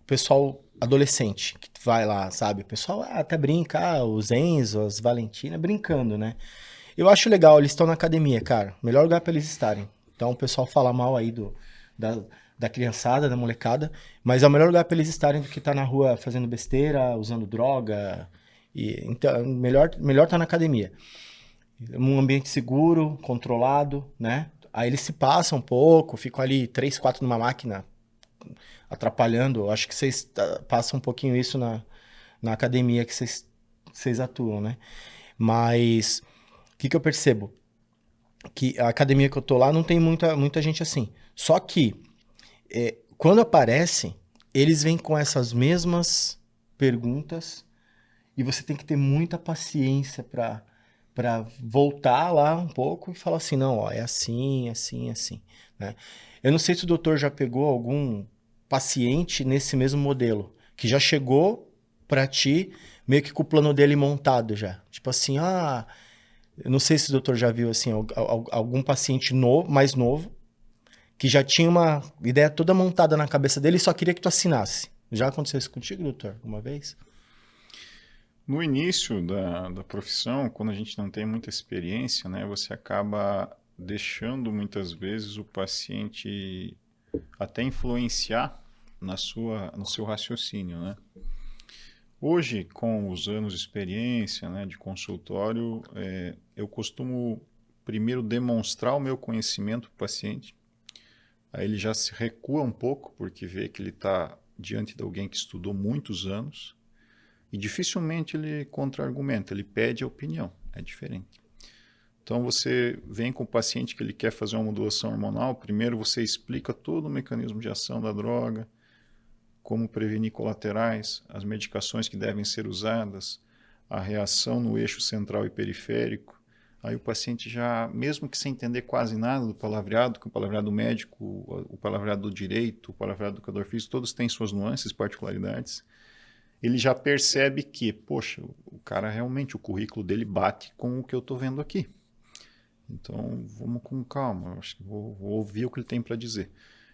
C: Pessoal adolescente que vai lá, sabe? O pessoal até brinca, os Enzo, as Valentina, brincando, né? Eu acho legal, eles estão na academia, cara. Melhor lugar para eles estarem. Então, o pessoal fala mal aí da criançada, da molecada, mas é o melhor lugar para eles estarem do que estar na rua fazendo besteira, usando droga. Então, melhor tá na academia. Um ambiente seguro, controlado, né? Aí eles se passam um pouco, ficam ali 3, 4 numa máquina, atrapalhando. Acho que vocês passam um pouquinho isso na academia que vocês atuam, né? Mas o que eu percebo? Que a academia que eu tô lá não tem muita gente assim. Só que quando aparece, eles vêm com essas mesmas perguntas e você tem que ter muita paciência para voltar lá um pouco e falar assim, não, ó, é assim, assim, assim, né? Eu não sei se o doutor já pegou algum paciente nesse mesmo modelo, que já chegou para ti meio que com o plano dele montado já. Tipo assim, eu não sei se o doutor já viu assim, algum paciente mais novo, que já tinha uma ideia toda montada na cabeça dele e só queria que tu assinasse. Já aconteceu isso contigo, doutor, uma vez?
A: No início da profissão, quando a gente não tem muita experiência, né, você acaba deixando muitas vezes o paciente até influenciar no seu raciocínio, né? Hoje, com os anos de experiência, né, de consultório, eu costumo primeiro demonstrar o meu conhecimento para o paciente. Aí ele já se recua um pouco, porque vê que ele está diante de alguém que estudou muitos anos e dificilmente ele contra-argumenta, ele pede a opinião, é diferente. Então você vem com o paciente que ele quer fazer uma modulação hormonal, primeiro você explica todo o mecanismo de ação da droga, como prevenir colaterais, as medicações que devem ser usadas, a reação no eixo central e periférico. Aí o paciente já, mesmo que sem entender quase nada do palavreado, que o palavreado médico, o palavreado do direito, o palavreado do educador físico, todos têm suas nuances, particularidades, ele já percebe que, poxa, o cara realmente, o currículo dele bate com o que eu estou vendo aqui. Então, vamos com calma, acho que vou ouvir o que ele tem para dizer.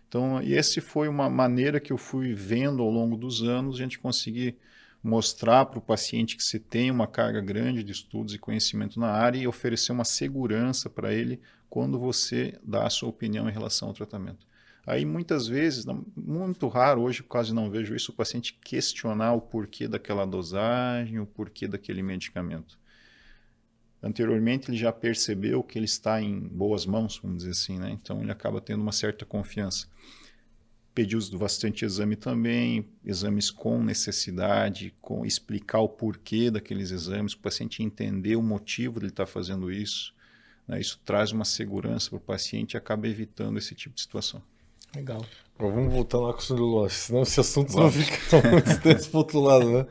A: Então, e essa foi uma maneira que eu fui vendo ao longo dos anos, a gente conseguir mostrar para o paciente que você tem uma carga grande de estudos e conhecimento na área e oferecer uma segurança para ele quando você dá a sua opinião em relação ao tratamento. Aí, muitas vezes, muito raro, hoje quase não vejo isso, o paciente questionar o porquê daquela dosagem, o porquê daquele medicamento. Anteriormente, ele já percebeu que ele está em boas mãos, vamos dizer assim, né? Então, ele acaba tendo uma certa confiança. Pediu bastante exame também, exames com necessidade, com explicar o porquê daqueles exames, para o paciente entender o motivo de ele estar fazendo isso. Né? Isso traz uma segurança para o paciente e acaba evitando esse tipo de situação.
C: Legal.
B: Agora vamos voltar lá com o senhor, senão esse assunto não fica muito extenso para o outro lado, né?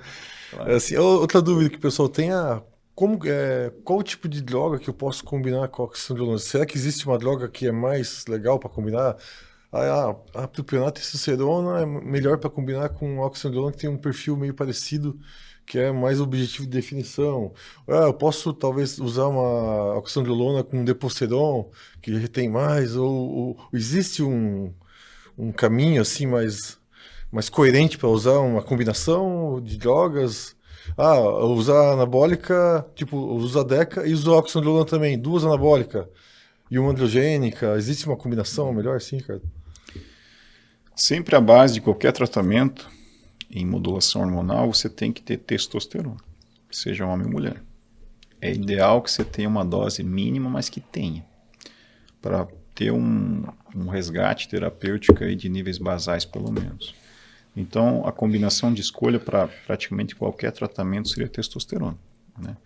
B: Claro. Assim, outra dúvida que o pessoal tem qual o tipo de droga que eu posso combinar com a oxandrolona? Será que existe uma droga que é mais legal para combinar? A propionato e testosterona é melhor para combinar com a oxandrolona, que tem um perfil meio parecido, que é mais objetivo de definição. Eu posso talvez usar uma oxandrolona com deposteron, que retém mais, ou existe um caminho assim mais coerente para usar uma combinação de drogas? Usar anabólica, tipo, usar Deca e usar oxandrolona também, 2 anabólicas e uma androgênica. Existe uma combinação melhor assim, cara?
A: Sempre a base de qualquer tratamento em modulação hormonal, você tem que ter testosterona, seja homem ou mulher. É ideal que você tenha uma dose mínima, mas que tenha, para ter um resgate terapêutico aí de níveis basais, pelo menos. Então, a combinação de escolha para praticamente qualquer tratamento seria testosterona, né?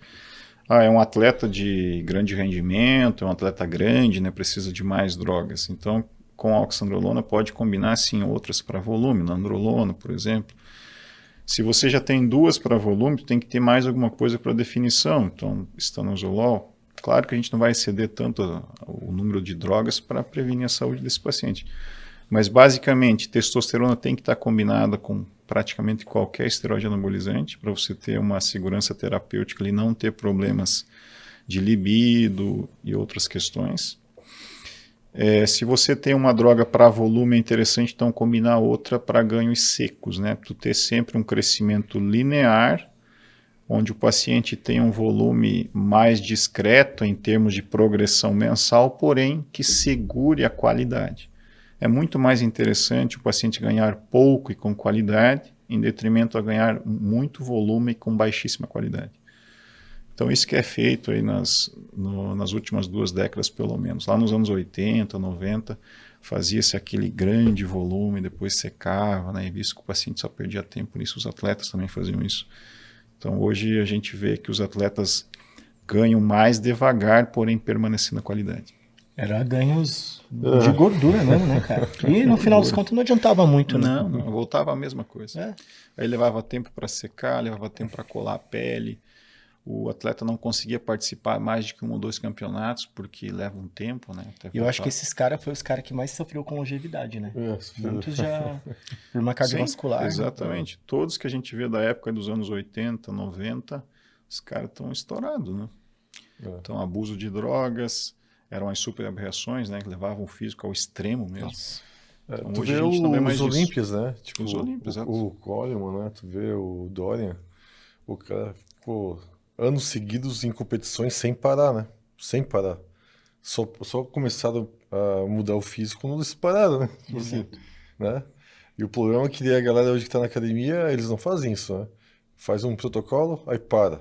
A: É um atleta de grande rendimento, é um atleta grande, né, precisa de mais drogas. Então, com a oxandrolona pode combinar sim outras para volume, na androlona, por exemplo. Se você já tem 2 para volume, tem que ter mais alguma coisa para definição. Então, estanozolol. Claro que a gente não vai exceder tanto o número de drogas para prevenir a saúde desse paciente. Mas, basicamente, testosterona tem que estar combinada com praticamente qualquer esteroide anabolizante para você ter uma segurança terapêutica e não ter problemas de libido e outras questões. Se você tem uma droga para volume, é interessante então combinar outra para ganhos secos, né? Tu ter sempre um crescimento linear, onde o paciente tem um volume mais discreto em termos de progressão mensal, porém que segure a qualidade. É muito mais interessante o paciente ganhar pouco e com qualidade, em detrimento a ganhar muito volume e com baixíssima qualidade. Então, isso que é feito aí nas últimas 2 décadas, pelo menos. Lá nos anos 80, 90, fazia-se aquele grande volume, depois secava, né, e visto que o paciente só perdia tempo, por isso os atletas também faziam isso. Então, hoje a gente vê que os atletas ganham mais devagar, porém permanecendo na qualidade.
C: Era ganhos de gordura mesmo, né, cara? E no final dos contos não adiantava muito, né?
A: Não, voltava a mesma coisa.
C: É.
A: Aí levava tempo para secar, levava tempo para colar a pele. O atleta não conseguia participar mais de que 1 ou 2 campeonatos, porque leva um tempo, né? Até
C: E eu acho que
A: voltar.
C: esses caras foram os caras que mais sofreu com longevidade, né? Muitos já por uma
A: Sim,
C: cardiovascular. Né?
A: exatamente. Todos que a gente vê da época dos anos 80, 90, os caras estão estourados, né? Então, abuso de drogas, eram as superabreações, né? Que levavam o físico ao extremo mesmo.
C: Nossa.
A: Então,
B: Tu
A: hoje
B: vê
A: a gente não vê mais
B: os
A: disso.
B: Olímpias, né? Tipo,
A: Os Olímpios, exato.
B: o Coleman, né? Tu vê o Dorian, o cara ficou anos seguidos em competições sem parar, né? Sem parar. Só começaram a mudar o físico quando eles pararam, né? Tipo assim, né? E o problema é que a galera hoje que tá na academia, eles não fazem isso, né? Faz um protocolo, aí para.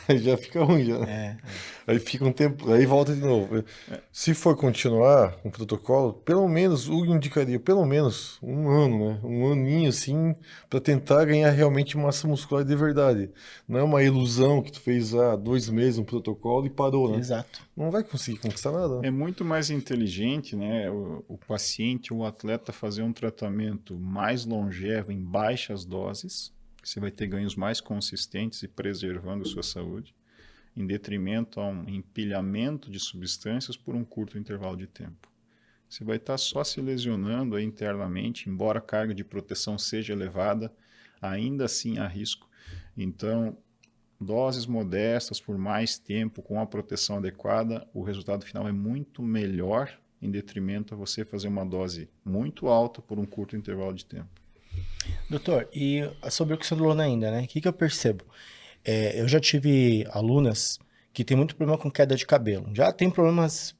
B: Aí já fica ruim, já. Né? Aí fica um tempo, aí volta de novo. Se for continuar um protocolo, pelo menos, o indicaria pelo menos 1 ano, né? 1 aninho assim, para tentar ganhar realmente massa muscular de verdade. Não é uma ilusão que tu fez há 2 meses um protocolo e parou, né?
C: Exato.
B: Não vai conseguir conquistar nada. Né?
A: É muito mais inteligente, né, o paciente, o atleta fazer um tratamento mais longevo em baixas doses, que você vai ter ganhos mais consistentes e preservando sua saúde, em detrimento a um empilhamento de substâncias por um curto intervalo de tempo. Você vai estar só se lesionando aí internamente, embora a carga de proteção seja elevada, ainda assim há risco. Então, doses modestas por mais tempo, com a proteção adequada, o resultado final é muito melhor, em detrimento a você fazer uma dose muito alta por um curto intervalo de tempo.
C: Doutor, e sobre o oxandrolona ainda, né? O que eu percebo? Eu já tive alunas que tem muito problema com queda de cabelo. Já tem problemas,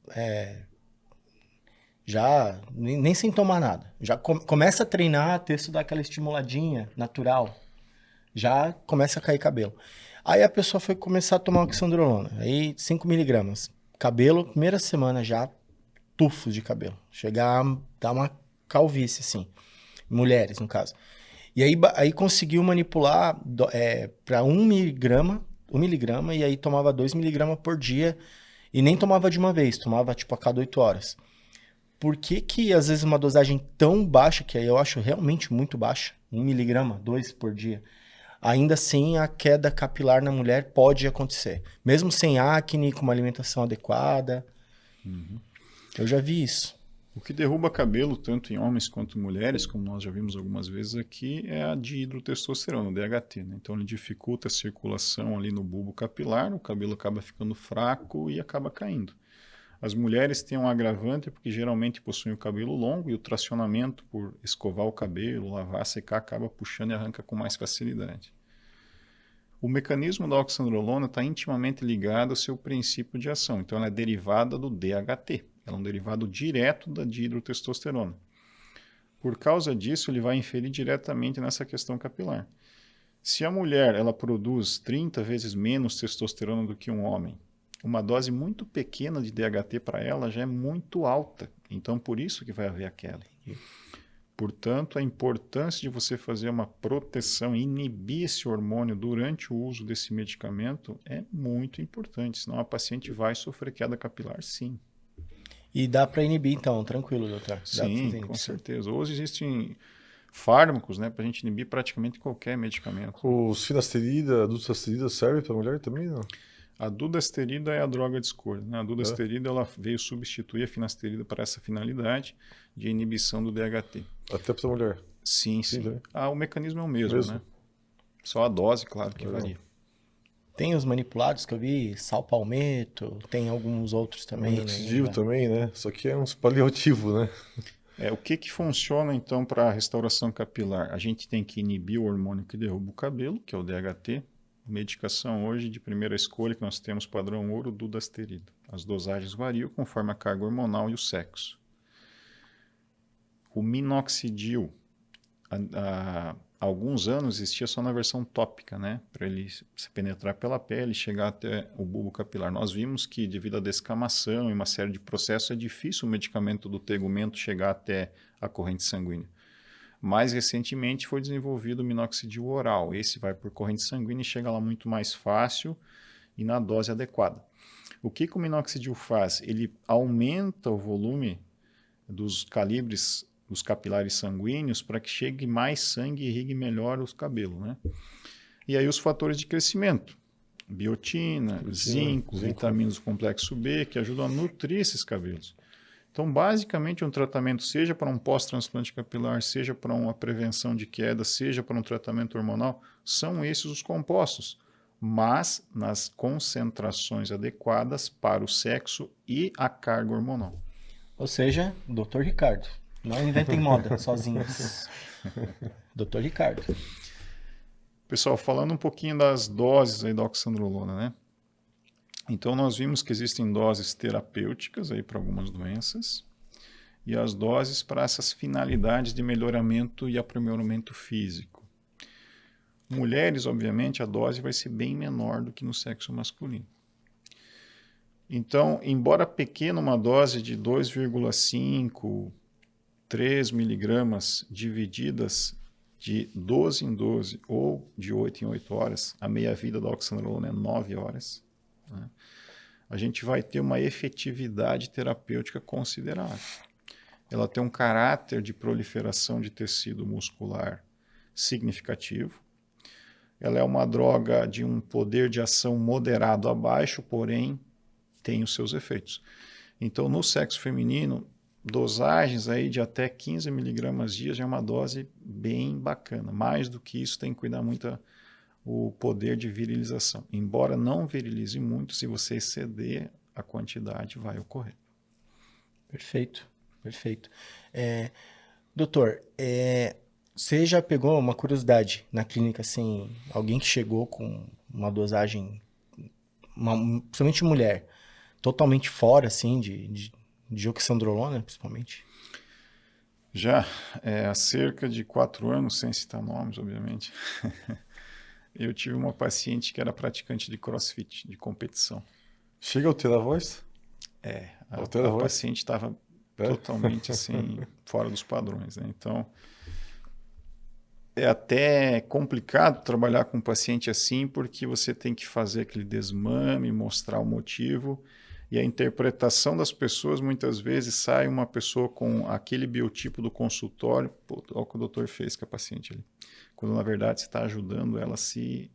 C: já nem sem tomar nada. Já começa a treinar, texto dá aquela estimuladinha natural. Já começa a cair cabelo. Aí a pessoa foi começar a tomar oxandrolona. Aí 5 miligramas. Cabelo, primeira semana já, tufos de cabelo. Chegar a dar uma calvície, assim. Mulheres, no caso. E aí conseguiu manipular para 1 miligrama, e aí tomava 2 miligramas por dia, e nem tomava de uma vez, tomava tipo a cada 8 horas. Por que às vezes uma dosagem tão baixa, que aí eu acho realmente muito baixa, 1 miligrama, 2 por dia, ainda assim a queda capilar na mulher pode acontecer, mesmo sem acne, com uma alimentação adequada? Eu já vi isso.
A: O que derruba cabelo, tanto em homens quanto em mulheres, como nós já vimos algumas vezes aqui, é a dihidrotestosterona, o DHT. Né? Então, ele dificulta a circulação ali no bulbo capilar, o cabelo acaba ficando fraco e acaba caindo. As mulheres têm um agravante porque geralmente possuem o cabelo longo e o tracionamento por escovar o cabelo, lavar, secar, acaba puxando e arranca com mais facilidade. O mecanismo da oxandrolona está intimamente ligado ao seu princípio de ação, então ela é derivada do DHT. Ela é um derivado direto da dihidrotestosterona. Por causa disso, ele vai inferir diretamente nessa questão capilar. Se a mulher ela produz 30 vezes menos testosterona do que um homem, uma dose muito pequena de DHT para ela já é muito alta. Então, por isso que vai haver a queda. Portanto, a importância de você fazer uma proteção, inibir esse hormônio durante o uso desse medicamento é muito importante, senão a paciente vai sofrer queda capilar, sim.
C: E dá para inibir, então, tranquilo, doutor?
A: Sim, com certeza. Hoje existem fármacos, né, para a gente inibir praticamente qualquer medicamento.
B: Os finasterida, a dutasterida serve para mulher também, não?
A: A dudasterida é a droga de escolha. Né? A dudasterida ela veio substituir a finasterida para essa finalidade de inibição do DHT.
B: Até para mulher?
A: Sim.
B: Né?
A: O mecanismo é o mesmo, né? Só a dose, claro, que varia.
C: Tem os manipulados que eu vi, sal palmeto, tem alguns outros também.
B: Né? Também, né? Só que é uns paliativos, né?
A: O que funciona então para a restauração capilar? A gente tem que inibir o hormônio que derruba o cabelo, que é o DHT. Medicação hoje de primeira escolha que nós temos padrão ouro, dudasterida. As dosagens variam conforme a carga hormonal e o sexo. O minoxidil, há alguns anos existia só na versão tópica, né? Para ele se penetrar pela pele e chegar até o bulbo capilar. Nós vimos que, devido à descamação e uma série de processos, é difícil o medicamento do tegumento chegar até a corrente sanguínea. Mais recentemente foi desenvolvido o minoxidil oral. Esse vai por corrente sanguínea e chega lá muito mais fácil e na dose adequada. O que o minoxidil faz? Ele aumenta o volume dos calibres dos capilares sanguíneos para que chegue mais sangue e irrigue melhor os cabelos, né? E aí os fatores de crescimento, biotina, zinco, vitaminas do complexo B, que ajudam a nutrir esses cabelos. Então, basicamente, um tratamento, seja para um pós-transplante capilar, seja para uma prevenção de queda, seja para um tratamento hormonal, são esses os compostos, mas nas concentrações adequadas para o sexo e a carga hormonal.
C: Ou seja, Dr. Ricardo. Não inventem moda sozinhos. Dr. Ricardo.
A: Pessoal, falando um pouquinho das doses aí da oxandrolona, né? Então, nós vimos que existem doses terapêuticas aí para algumas doenças e as doses para essas finalidades de melhoramento e aprimoramento físico. Mulheres, obviamente, a dose vai ser bem menor do que no sexo masculino. Então, embora pequena, uma dose de 2,5, 3 miligramas divididas de 12 em 12 ou de 8 em 8 horas, a meia-vida da oxandrolona é 9 horas, né? A gente vai ter uma efetividade terapêutica considerável. Ela tem um caráter de proliferação de tecido muscular significativo. Ela é uma droga de um poder de ação moderado a baixo, porém tem os seus efeitos. Então, no sexo feminino, dosagens aí de até 15 miligramas dia já é uma dose bem bacana. Mais do que isso, tem que cuidar muito o poder de virilização. Embora não virilize muito, se você exceder a quantidade, vai ocorrer.
C: Perfeito, perfeito. Doutor, você já pegou uma curiosidade na clínica, assim, alguém que chegou com uma dosagem, principalmente mulher, totalmente fora, assim, de oxandrolona, principalmente?
A: Já, há cerca de 4 anos, sem citar nomes, obviamente, eu tive uma paciente que era praticante de crossfit, de competição.
B: Chega a alterar a voz?
A: A paciente estava totalmente assim, fora dos padrões, né? Então, é até complicado trabalhar com um paciente assim, porque você tem que fazer aquele desmame, mostrar o motivo, e a interpretação das pessoas, muitas vezes, sai uma pessoa com aquele biotipo do consultório, olha o que o doutor fez com a paciente ali, quando na verdade você está ajudando ela a se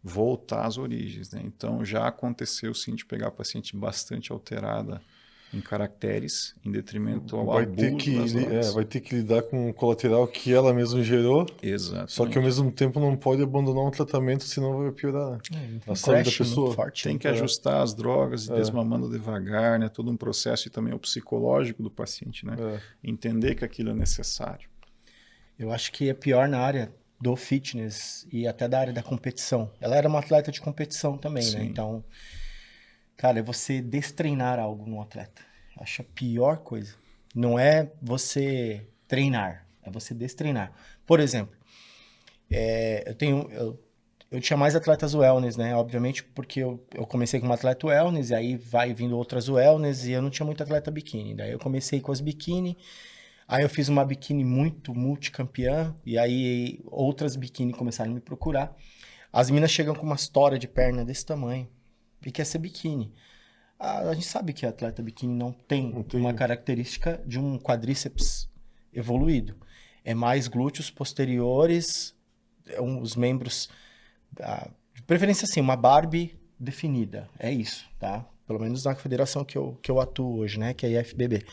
A: voltar às origens, né? Então já aconteceu sim de pegar a paciente bastante alterada em caracteres, em detrimento ao abuso das drogas.
B: Vai ter que lidar com o colateral que ela mesma gerou.
A: Exatamente.
B: Só que ao mesmo tempo não pode abandonar um tratamento, senão vai piorar a saúde da pessoa.
C: Forte,
A: tem que ajustar as drogas, desmamando devagar, né? Todo um processo e também o psicológico do paciente, né? Entender que aquilo é necessário.
C: Eu acho que é pior na área do fitness e até da área da competição. Ela era uma atleta de competição também,
A: Sim.
C: né? Então, cara, é você destreinar algo no atleta. Acho a pior coisa. Não é você treinar, é você destreinar. Por exemplo, eu tinha mais atletas wellness, né? Obviamente porque eu comecei com uma atleta wellness, e aí vai vindo outras wellness, e eu não tinha muito atleta biquíni. Daí eu comecei com as biquíni, aí eu fiz uma biquíni muito multicampeã, e aí outras biquíni começaram a me procurar. As minas chegam com umas tora de perna desse tamanho e quer ser biquíni. A gente sabe que a atleta biquíni não tem uma característica de um quadríceps evoluído. É mais glúteos posteriores, os membros, de preferência assim, uma Barbie definida. É isso, tá? Pelo menos na federação que eu atuo hoje, né? Que é a IFBB.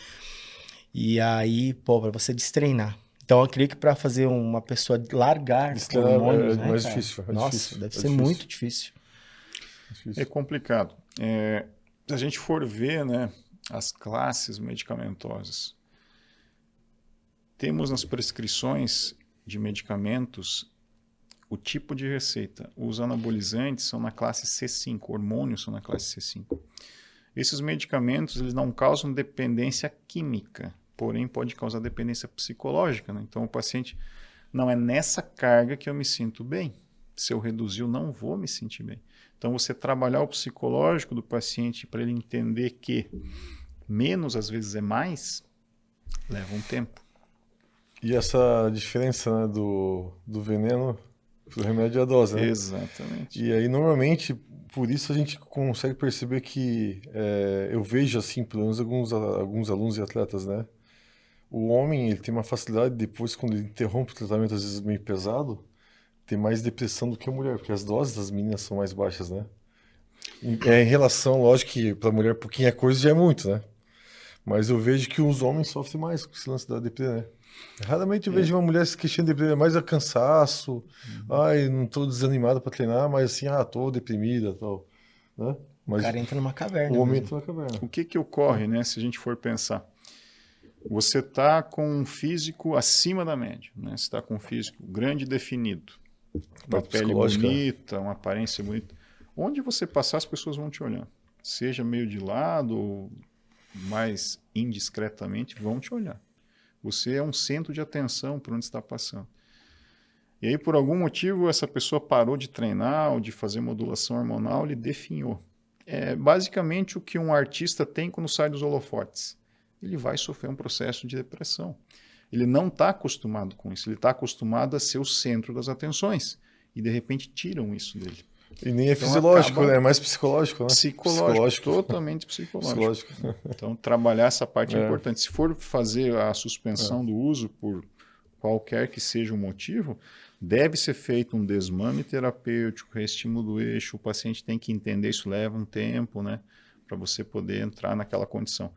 C: E aí, para você destreinar. Então, eu creio que para fazer uma pessoa largar hormônios,
B: mais difícil.
C: Nossa, deve ser muito difícil.
A: É complicado. Se a gente for ver, né, as classes medicamentosas, temos nas prescrições de medicamentos o tipo de receita. Os anabolizantes são na classe C5, hormônios são na classe C5. Esses medicamentos eles não causam dependência química, porém pode causar dependência psicológica, né? Então o paciente, não é nessa carga que eu me sinto bem. Se eu reduzir, eu não vou me sentir bem. Então você trabalhar o psicológico do paciente para ele entender que menos às vezes é mais, leva um tempo.
B: E essa diferença, né, do veneno pro remédio é a dose, né?
A: Exatamente.
B: E aí, normalmente, por isso a gente consegue perceber que eu vejo, assim, pelo menos alguns alunos e atletas, né? O homem, ele tem uma facilidade, depois, quando ele interrompe o tratamento, às vezes meio pesado, tem mais depressão do que a mulher, porque as doses das meninas são mais baixas, né? Em relação, lógico que para a mulher pouquinha coisa já é muito, né? Mas eu vejo que os homens sofrem mais com esse lance da depressão, né? Raramente eu vejo uma mulher se queixando de depressão, mais é cansaço, ai, não tô desanimado para treinar, mas assim, tô deprimida, tal, né? Mas
C: O cara entra numa caverna
B: o homem
C: mesmo.
B: entra na caverna.
A: O que ocorre, né, se a gente for pensar? Você está com um físico acima da média, né? Você está com um físico grande e definido, uma
B: Parte
A: pele
B: psicológica.
A: bonita, uma aparência bonita. Onde você passar, as pessoas vão te olhar. Seja meio de lado ou mais indiscretamente, vão te olhar. Você é um centro de atenção por onde está passando. E aí, por algum motivo, essa pessoa parou de treinar ou de fazer modulação hormonal, ele definhou. É basicamente o que um artista tem quando sai dos holofotes. Ele vai sofrer um processo de depressão. Ele não está acostumado com isso. Ele está acostumado a ser o centro das atenções. E, de repente, tiram isso dele.
B: E nem é
A: Então,
B: fisiológico,
A: acaba-
B: né? É mais psicológico, né?
A: Psicológico, totalmente psicológico. Então, trabalhar essa parte é importante. Se for fazer a suspensão do uso por qualquer que seja o motivo, deve ser feito um desmame terapêutico, reestímulo do eixo. O paciente tem que entender, isso leva um tempo, né? Para você poder entrar naquela condição.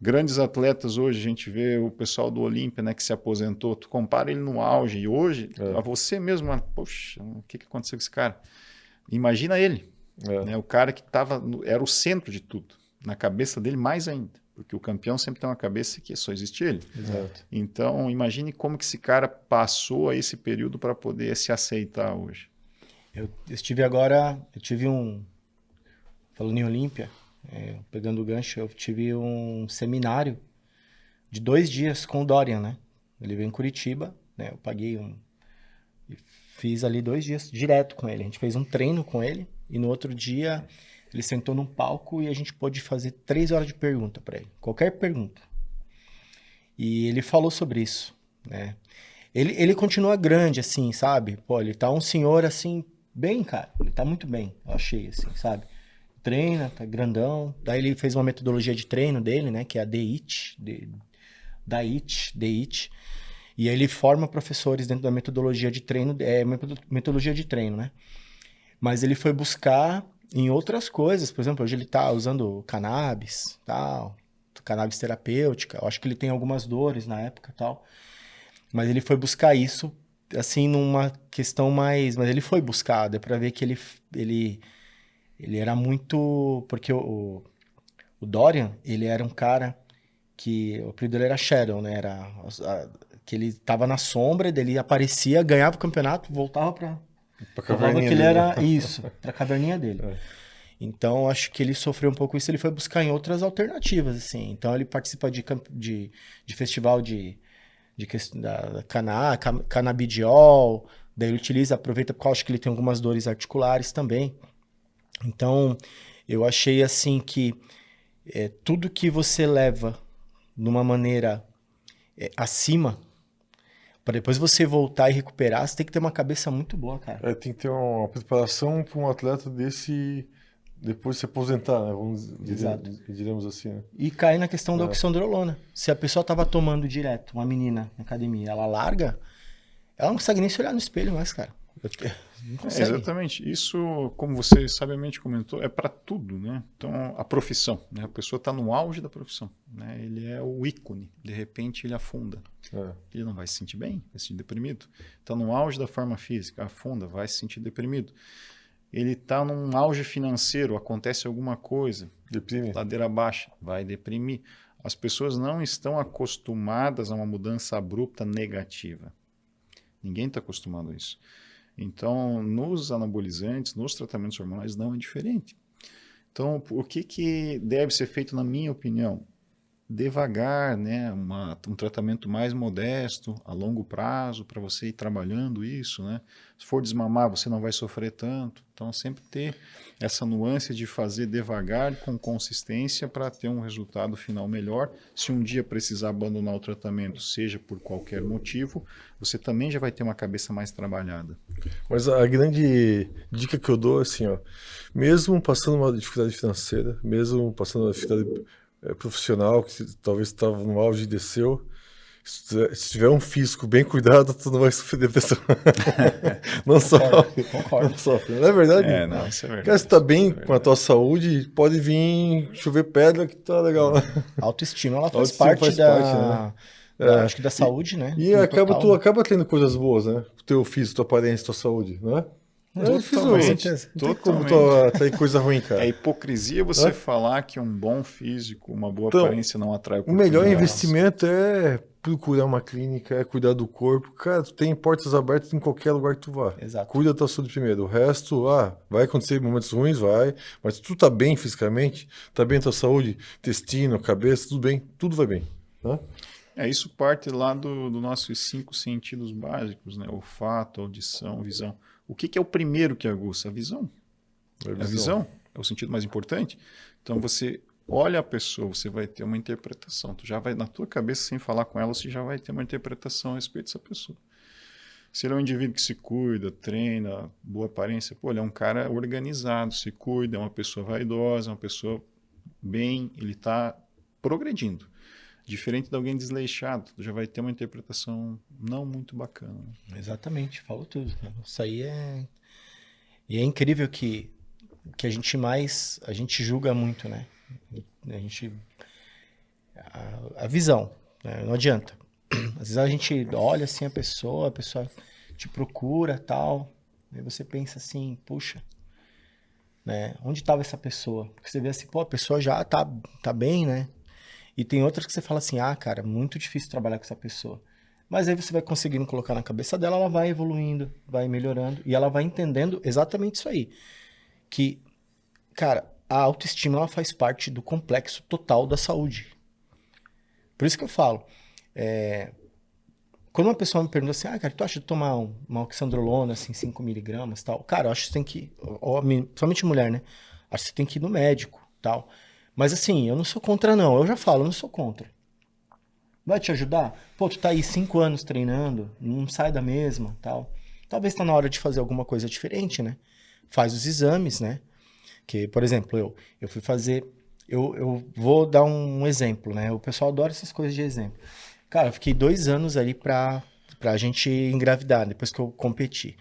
A: Grandes atletas hoje, a gente vê o pessoal do Olímpia, né, que se aposentou, tu compara ele no auge, e hoje, a você mesmo, poxa, o que aconteceu com esse cara? Imagina ele, né, o cara que era o centro de tudo, na cabeça dele mais ainda, porque o campeão sempre tem uma cabeça que só existe ele.
C: Exato.
A: Então, imagine como que esse cara passou a esse período para poder se aceitar hoje.
C: Eu tive falando em Olímpia, pegando o gancho, eu tive um seminário de 2 dias com o Dorian, né? Ele veio em Curitiba, né? Eu paguei e fiz ali 2 dias direto com ele. A gente fez um treino com ele e no outro dia ele sentou num palco e a gente pôde fazer 3 horas de pergunta para ele. Qualquer pergunta. E ele falou sobre isso, né? Ele continua grande, assim, sabe? Pô, ele tá um senhor, assim, bem, cara. Ele tá muito bem, eu achei, assim, sabe? Treina, tá grandão. Daí ele fez uma metodologia de treino dele, né? Que é a DIT. E aí ele forma professores dentro da metodologia de treino. Metodologia de treino, né? Mas ele foi buscar em outras coisas. Por exemplo, hoje ele tá usando cannabis, tal. Cannabis terapêutica. Eu acho que ele tem algumas dores na época, tal. Mas ele foi buscar isso, assim, numa questão mais... Mas ele foi buscar, deu pra ver que ele era muito... Porque o Dorian, ele era um cara que... O apelido dele era Shadow, né? Que ele tava na sombra, dele aparecia, ganhava o campeonato, voltava pra
B: caverninha
C: que ele
B: dele.
C: era... Isso, pra caverninha dele. Então, acho que ele sofreu um pouco isso, ele foi buscar em outras alternativas, assim. Então, ele participa de festival da canabidiol, daí ele aproveita porque eu acho que ele tem algumas dores articulares também. Então, eu achei assim que tudo que você leva de uma maneira acima, para depois você voltar e recuperar, você tem que ter uma cabeça muito boa, cara.
B: Tem que ter uma preparação para um atleta desse depois se aposentar, né? Diremos assim, né?
C: E cair na questão da oxandrolona. Se a pessoa tava tomando direto, uma menina na academia, ela larga, ela não consegue nem se olhar no espelho mais, cara. Não consegue.
A: Exatamente. Isso, como você sabiamente comentou, é para tudo, né? Então, a profissão, né? A pessoa está no auge da profissão, né? Ele é o ícone. De repente, ele afunda. Ele não vai se sentir bem, vai se sentir deprimido. Está no auge da forma física, afunda, vai se sentir deprimido. Ele está num auge financeiro, acontece alguma coisa,
B: deprime,
A: ladeira baixa, vai deprimir. As pessoas não estão acostumadas a uma mudança abrupta negativa. Ninguém está acostumado a isso. Então, nos anabolizantes, nos tratamentos hormonais, não é diferente. Então, o que deve ser feito, na minha opinião? devagar, né? Um tratamento mais modesto, a longo prazo, para você ir trabalhando isso, né? Se for desmamar, você não vai sofrer tanto. Então, sempre ter essa nuance de fazer devagar, com consistência, para ter um resultado final melhor. Se um dia precisar abandonar o tratamento, seja por qualquer motivo, você também já vai ter uma cabeça mais trabalhada.
B: Mas a grande dica que eu dou é assim, ó, mesmo passando uma dificuldade financeira, mesmo passando uma dificuldade profissional, que talvez estava no auge e desceu, se tiver um físico bem cuidado, tu não vai sofrer depressão. Não sofre.
C: Concordo.
B: Não sofre. Não é verdade?
A: Não, isso é verdade.
B: Cara, se tá bem com a tua saúde, pode vir chover pedra que tá legal.
C: A autoestima, ela faz
B: Autoestima
C: parte
B: faz
C: da...
B: parte, né?
C: acho que da saúde, né?
B: E
C: No
B: acaba,
C: total.
B: tu acaba tendo coisas boas, né? O teu físico, tua aparência, tua saúde, não é? Eu fiz
A: Totalmente,
B: certeza. Não tem como
A: totalmente.
B: atrair coisa ruim, cara.
A: É hipocrisia você
B: Hã?
A: falar que um bom físico, uma boa
B: Então,
A: aparência não atrai
B: O melhor
A: oportunidades.
B: investimento é procurar uma clínica, é cuidar do corpo. Cara, tu tem portas abertas em qualquer lugar que tu vá.
C: Exato.
B: Cuida da tua saúde primeiro. O resto, vai acontecer momentos ruins, vai. Mas se tu tá bem fisicamente, tá bem a tua saúde, intestino, cabeça, tudo bem, tudo vai bem. Né?
A: Isso parte lá do nossos 5 sentidos básicos, né? Olfato, audição, visão. O que é o primeiro que aguça? A visão. A visão é o sentido mais importante. Então você olha a pessoa, você vai ter uma interpretação. Tu já vai, na tua cabeça, sem falar com ela, você já vai ter uma interpretação a respeito dessa pessoa. Se ele é um indivíduo que se cuida, treina, boa aparência, pô, ele é um cara organizado, se cuida, é uma pessoa vaidosa, é uma pessoa bem, ele está progredindo. Diferente de alguém desleixado, tu já vai ter uma interpretação não muito bacana.
C: Exatamente, falou tudo. Isso aí é... E é incrível que a gente julga muito, né? A visão, né? Não adianta. Às vezes a gente olha assim a pessoa te procura, tal, aí você pensa assim, puxa, né? Onde estava essa pessoa? Porque você vê assim, pô, a pessoa já tá bem, né? E tem outras que você fala assim, cara, muito difícil trabalhar com essa pessoa. Mas aí você vai conseguindo colocar na cabeça dela, ela vai evoluindo, vai melhorando, e ela vai entendendo exatamente isso aí. Que, cara, a autoestima, ela faz parte do complexo total da saúde. Por isso que eu falo, quando uma pessoa me pergunta assim, cara, tu acha de tomar uma oxandrolona, assim, 5 miligramas, tal? Cara, eu acho que você tem que, somente mulher, né? Acho que você tem que ir no médico, tal. Mas assim, eu não sou contra não, eu já falo, eu não sou contra. Vai te ajudar? Pô, tu tá aí 5 anos treinando, não sai da mesma, tal. Talvez tá na hora de fazer alguma coisa diferente, né? Faz os exames, né? Que, por exemplo, eu fui fazer... Eu vou dar um exemplo, né? O pessoal adora essas coisas de exemplo. Cara, eu fiquei 2 anos ali pra gente engravidar, depois que eu competi.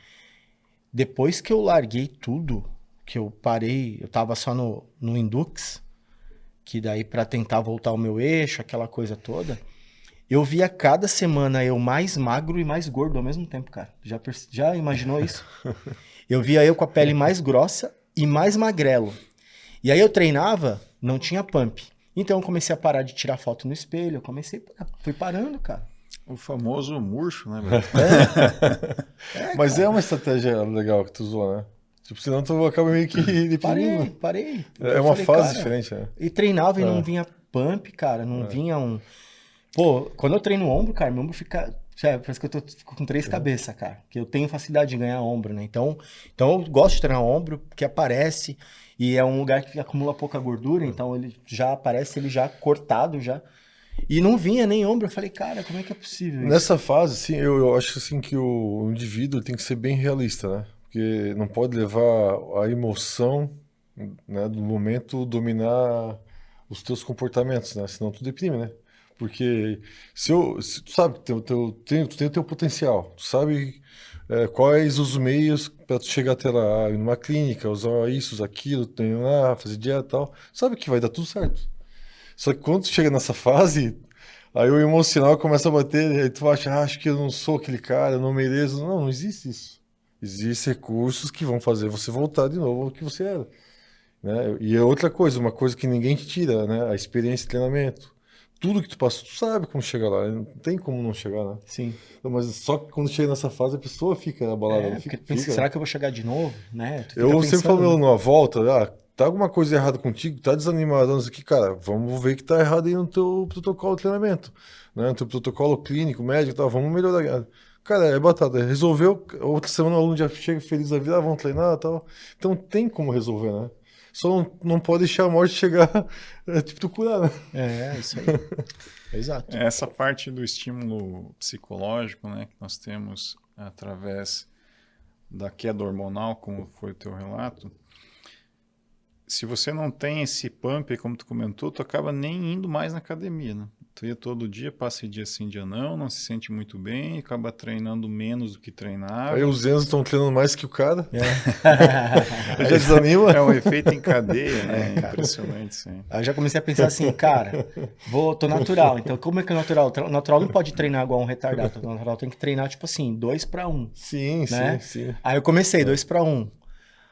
C: Depois que eu larguei tudo, que eu parei, eu tava só no Indux, que daí pra tentar voltar ao meu eixo, aquela coisa toda, eu via cada semana eu mais magro e mais gordo ao mesmo tempo, cara. Já imaginou isso? Eu via eu com a pele mais grossa e mais magrelo. E aí eu treinava, não tinha pump. Então eu comecei a parar de tirar foto no espelho, eu fui parando, cara.
A: O famoso murcho, né, velho?
B: Mas
C: cara.
B: é uma estratégia legal que tu usou, né? Tipo, senão tu acaba meio que deprimindo.
C: Parei.
B: É
C: Eu
B: uma
C: falei,
B: fase
C: cara,
B: diferente, né?
C: E treinava e não vinha pump, cara, não vinha um... Pô, quando eu treino o ombro, cara, meu ombro fica... Parece que eu tô com 3 cabeças, cara. Que eu tenho facilidade de ganhar ombro, né? Então eu gosto de treinar ombro, porque aparece e é um lugar que acumula pouca gordura, então ele já aparece, ele já cortado, já. E não vinha nem ombro. Eu falei, cara, como é que é possível isso?
B: Nessa fase, assim, eu acho assim que o indivíduo tem que ser bem realista, né? Porque não pode levar a emoção, né, do momento dominar os teus comportamentos, né? Senão tu deprime, né? Porque se tu sabe que tu tem o teu potencial, tu sabe quais os meios para tu chegar até lá, ir numa clínica, usar isso, usar aquilo, treinar, fazer dieta e tal, sabe que vai dar tudo certo. Só que quando tu chega nessa fase, aí o emocional começa a bater, aí tu acha, acho que eu não sou aquele cara, eu não mereço. Não, não existe isso. Existem recursos que vão fazer você voltar de novo ao que você era. Né? E é outra coisa, uma coisa que ninguém te tira, né? A experiência de treinamento. Tudo que tu passa, tu sabe como chegar lá, não tem como não chegar, né?
C: Sim.
B: Mas só que quando chega nessa fase, a pessoa fica abalada.
C: Porque pensa, será que eu vou chegar de novo? Né?
B: Eu sempre falo numa volta, tá alguma coisa errada contigo, tá desanimado, não sei o que, cara, vamos ver que tá errado aí no teu protocolo de treinamento, né? No teu protocolo clínico, médico e tal, vamos melhorar. Cara, é batata. Resolveu, outra semana o aluno já chega feliz da vida, vamos treinar e tal. Então tem como resolver, né? Só não pode deixar a morte chegar, tipo, tu curar, né?
C: Isso aí. Exato.
A: Essa parte do estímulo psicológico, né, que nós temos através da queda hormonal, como foi o teu relato, se você não tem esse pump, como tu comentou, tu acaba nem indo mais na academia, né? Tu ia todo dia, passa dia sim, dia não se sente muito bem, acaba treinando menos do que treinava.
B: Aí os Enzos estão treinando mais que o cara.
C: É.
B: Já desanima.
A: É um efeito em cadeia, né? Impressionante, sim.
C: Aí eu já comecei a pensar assim, cara, tô natural. Então, como é que é natural? O natural não pode treinar igual um retardado. O natural tem que treinar, tipo assim, 2-1.
B: Sim,
C: né?
B: sim.
C: Aí eu comecei, 2-1.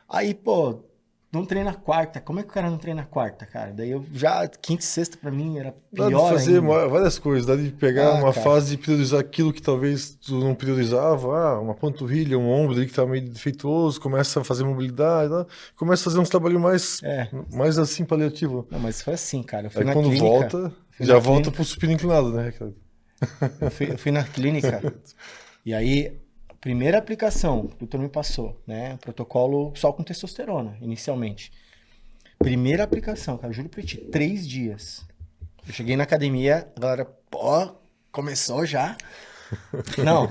C: Aí, pô, não treina quarta. Como é que o cara não treina quarta, cara? Daí eu já, quinta e sexta pra mim era
B: Dá
C: pior
B: de fazer
C: ainda.
B: várias coisas, dá de pegar uma
C: cara.
B: fase de priorizar aquilo que talvez tu não priorizava, uma panturrilha, um ombro ali que tá meio defeituoso, começa a fazer mobilidade, né? Começa a fazer uns trabalhos mais assim paliativo.
C: Não, mas foi assim, cara. Eu fui
B: Aí
C: na
B: quando
C: clínica.
B: volta, já volta pro supino inclinado, né, Ricardo?
C: Eu fui na clínica e aí a primeira aplicação que o doutor me passou, né? Protocolo só com testosterona, inicialmente. Primeira aplicação, cara, juro pra ti, 3 dias. Eu cheguei na academia, a galera, pô, começou já? Não,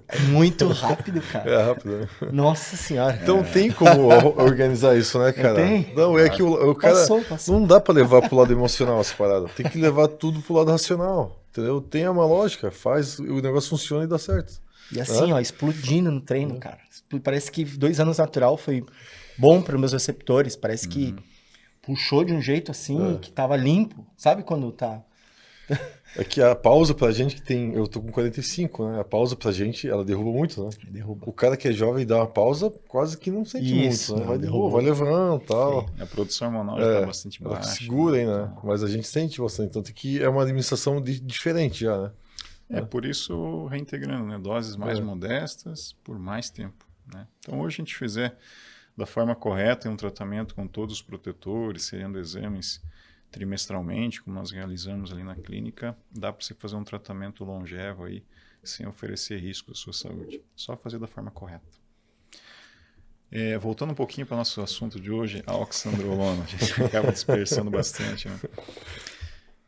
C: é muito rápido, cara.
B: É rápido, né?
C: Nossa senhora.
B: Então tem como organizar isso, né, cara?
C: Tem?
B: Não, é que o cara
C: Passou.
B: não dá pra levar pro lado emocional essa parada. Tem que levar tudo pro lado racional, entendeu? Tem uma lógica, faz, o negócio funciona e dá certo.
C: E assim, ó, explodindo no treino, cara. Parece que 2 anos natural foi bom para meus receptores. Parece que puxou de um jeito assim, que tava limpo. Sabe quando tá...
B: É que a pausa pra gente que tem... Eu tô com 45, né? A pausa pra gente, ela derruba muito, né?
C: Derruba.
B: O cara que é jovem dá uma pausa, quase que não sente
C: Isso,
B: muito, né?
C: não,
B: Vai de
C: derrubou.
B: boa, vai levando e tal.
A: A produção hormonal já está bastante
B: Ela
A: baixa.
B: segura aí, né?
A: Então,
B: Mas a gente sente bastante. Então tem que... É uma administração diferente já, né?
A: por isso, reintegrando, né? Doses mais modestas por mais tempo, né? Então, hoje a gente fizer da forma correta em um tratamento com todos os protetores, seriando exames trimestralmente, como nós realizamos ali na clínica, dá para você fazer um tratamento longevo aí, sem oferecer risco à sua saúde. Só fazer da forma correta. Voltando um pouquinho para o nosso assunto de hoje, a oxandrolona. A gente acaba dispersando bastante, né?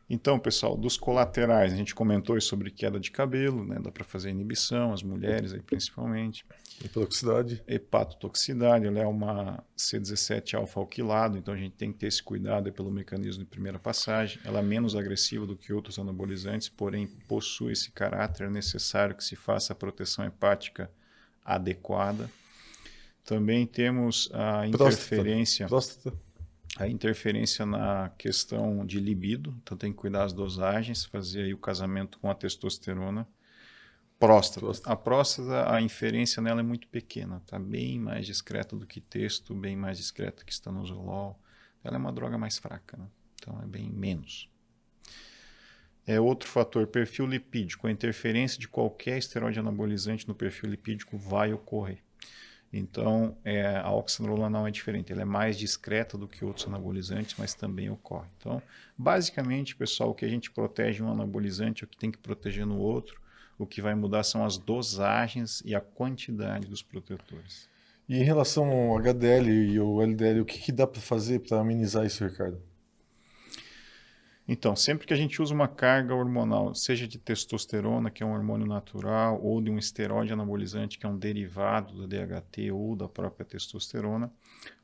A: Então, pessoal, dos colaterais, a gente comentou sobre queda de cabelo, né? Dá para fazer inibição, as mulheres aí principalmente.
B: Hepatotoxicidade.
A: Hepatotoxicidade, ela é uma C17-alfa-alquilado, então a gente tem que ter esse cuidado pelo mecanismo de primeira passagem. Ela é menos agressiva do que outros anabolizantes, porém possui esse caráter necessário que se faça a proteção hepática adequada. Também temos a interferência...
B: Próstata.
A: A interferência na questão de libido, então tem que cuidar das dosagens, fazer aí o casamento com a testosterona. Próstata. A próstata, a inferência nela é muito pequena, está bem mais discreta do que testo, bem mais discreta que estanozolol. Ela é uma droga mais fraca, né? Então é bem menos. Outro fator, perfil lipídico. A interferência de qualquer esteroide anabolizante no perfil lipídico vai ocorrer. Então, a oxandrolona não é diferente, ela é mais discreta do que outros anabolizantes, mas também ocorre. Então, basicamente, pessoal, o que a gente protege em um anabolizante é o que tem que proteger no outro. O que vai mudar são as dosagens e a quantidade dos protetores.
B: E em relação ao HDL e ao LDL, o que dá para fazer para amenizar isso, Ricardo?
A: Então, sempre que a gente usa uma carga hormonal, seja de testosterona, que é um hormônio natural, ou de um esteroide anabolizante, que é um derivado do DHT ou da própria testosterona,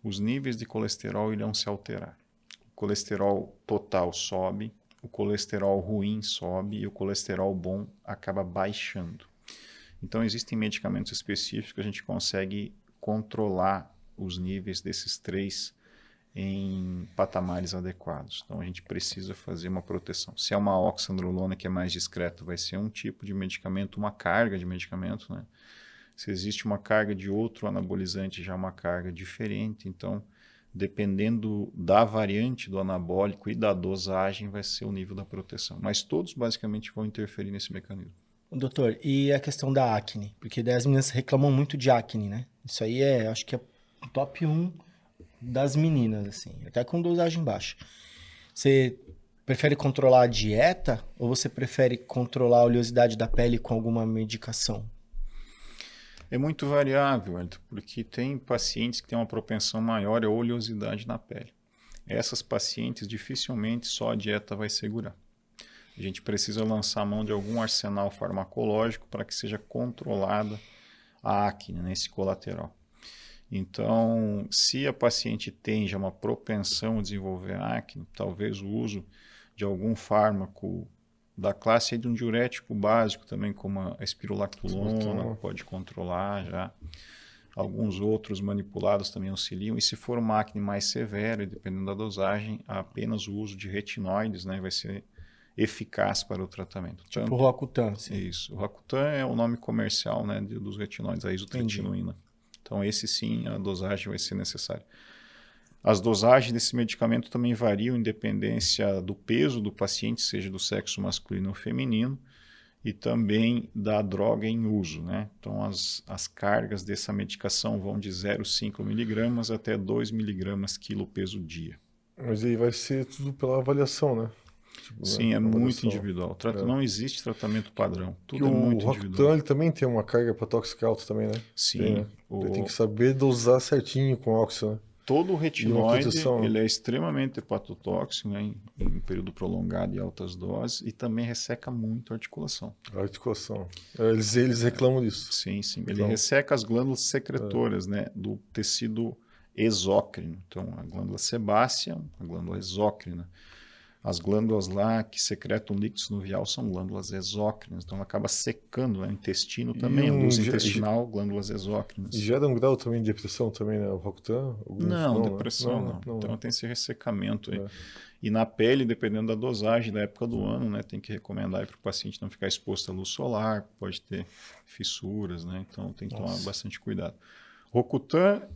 A: os níveis de colesterol irão se alterar. O colesterol total sobe, o colesterol ruim sobe e o colesterol bom acaba baixando. Então, existem medicamentos específicos que a gente consegue controlar os níveis desses três em patamares adequados. Então, a gente precisa fazer uma proteção. Se é uma oxandrolona que é mais discreta, vai ser um tipo de medicamento, uma carga de medicamento, né? Se existe uma carga de outro anabolizante, já é uma carga diferente. Então, dependendo da variante do anabólico e da dosagem, vai ser o nível da proteção. Mas todos, basicamente, vão interferir nesse mecanismo.
C: Doutor, e a questão da acne? Porque daí as meninas reclamam muito de acne, né? Isso aí acho que é o top 1 das meninas, assim, até com dosagem baixa. Você prefere controlar a dieta ou você prefere controlar a oleosidade da pele com alguma medicação?
A: É muito variável, Wellington, porque tem pacientes que têm uma propensão maior à oleosidade na pele. Essas pacientes dificilmente só a dieta vai segurar. A gente precisa lançar a mão de algum arsenal farmacológico para que seja controlada a acne, né, esse colateral. Então, se a paciente tem já uma propensão a desenvolver acne, talvez o uso de algum fármaco da classe de um diurético básico também, como a espirolactolona, pode controlar já. Alguns outros manipulados também auxiliam. E se for uma acne mais severa, dependendo da dosagem, apenas o uso de retinoides, né, vai ser eficaz para o tratamento.
C: Tipo o Roacutan. Sim.
A: Isso. O Roacutan é o nome comercial, né, dos retinoides, a isotretinoína. Então, esse sim, a dosagem vai ser necessária. As dosagens desse medicamento também variam em dependência do peso do paciente, seja do sexo masculino ou feminino, e também da droga em uso, né? Então, as cargas dessa medicação vão de 0,5 miligramas até 2 miligramas quilo peso dia.
B: Mas aí vai ser tudo pela avaliação, né? Tipo,
A: Sim,
B: né?
A: é muito individual. Não existe tratamento padrão. Tudo é muito individual.
B: O Roacutan, ele também tem uma carga para tóxica alta também, né?
A: Sim.
B: Tem, né? Ele tem que saber dosar certinho com óxido, né?
A: Todo o retinoide ele é extremamente hepatotóxico, né, em período prolongado e altas doses, e também resseca muito a articulação.
B: A articulação. Eles reclamam disso.
A: Sim, sim. Ele resseca as glândulas secretoras, né, do tecido exócrino. Então, a glândula sebácea, a glândula exócrina. As glândulas lá que secretam líquido sinovial são glândulas exócrinas, então ela acaba secando, né? O intestino também, a luz intestinal, glândulas exócrinas.
B: E gera um grau também de depressão também, né? O Roacutan?
A: Não, depressão não. Então tem esse ressecamento aí. E na pele, dependendo da dosagem, da época do ano, né? Tem que recomendar para o paciente não ficar exposto à luz solar, pode ter fissuras, né? Então tem que tomar bastante cuidado. Roacutan,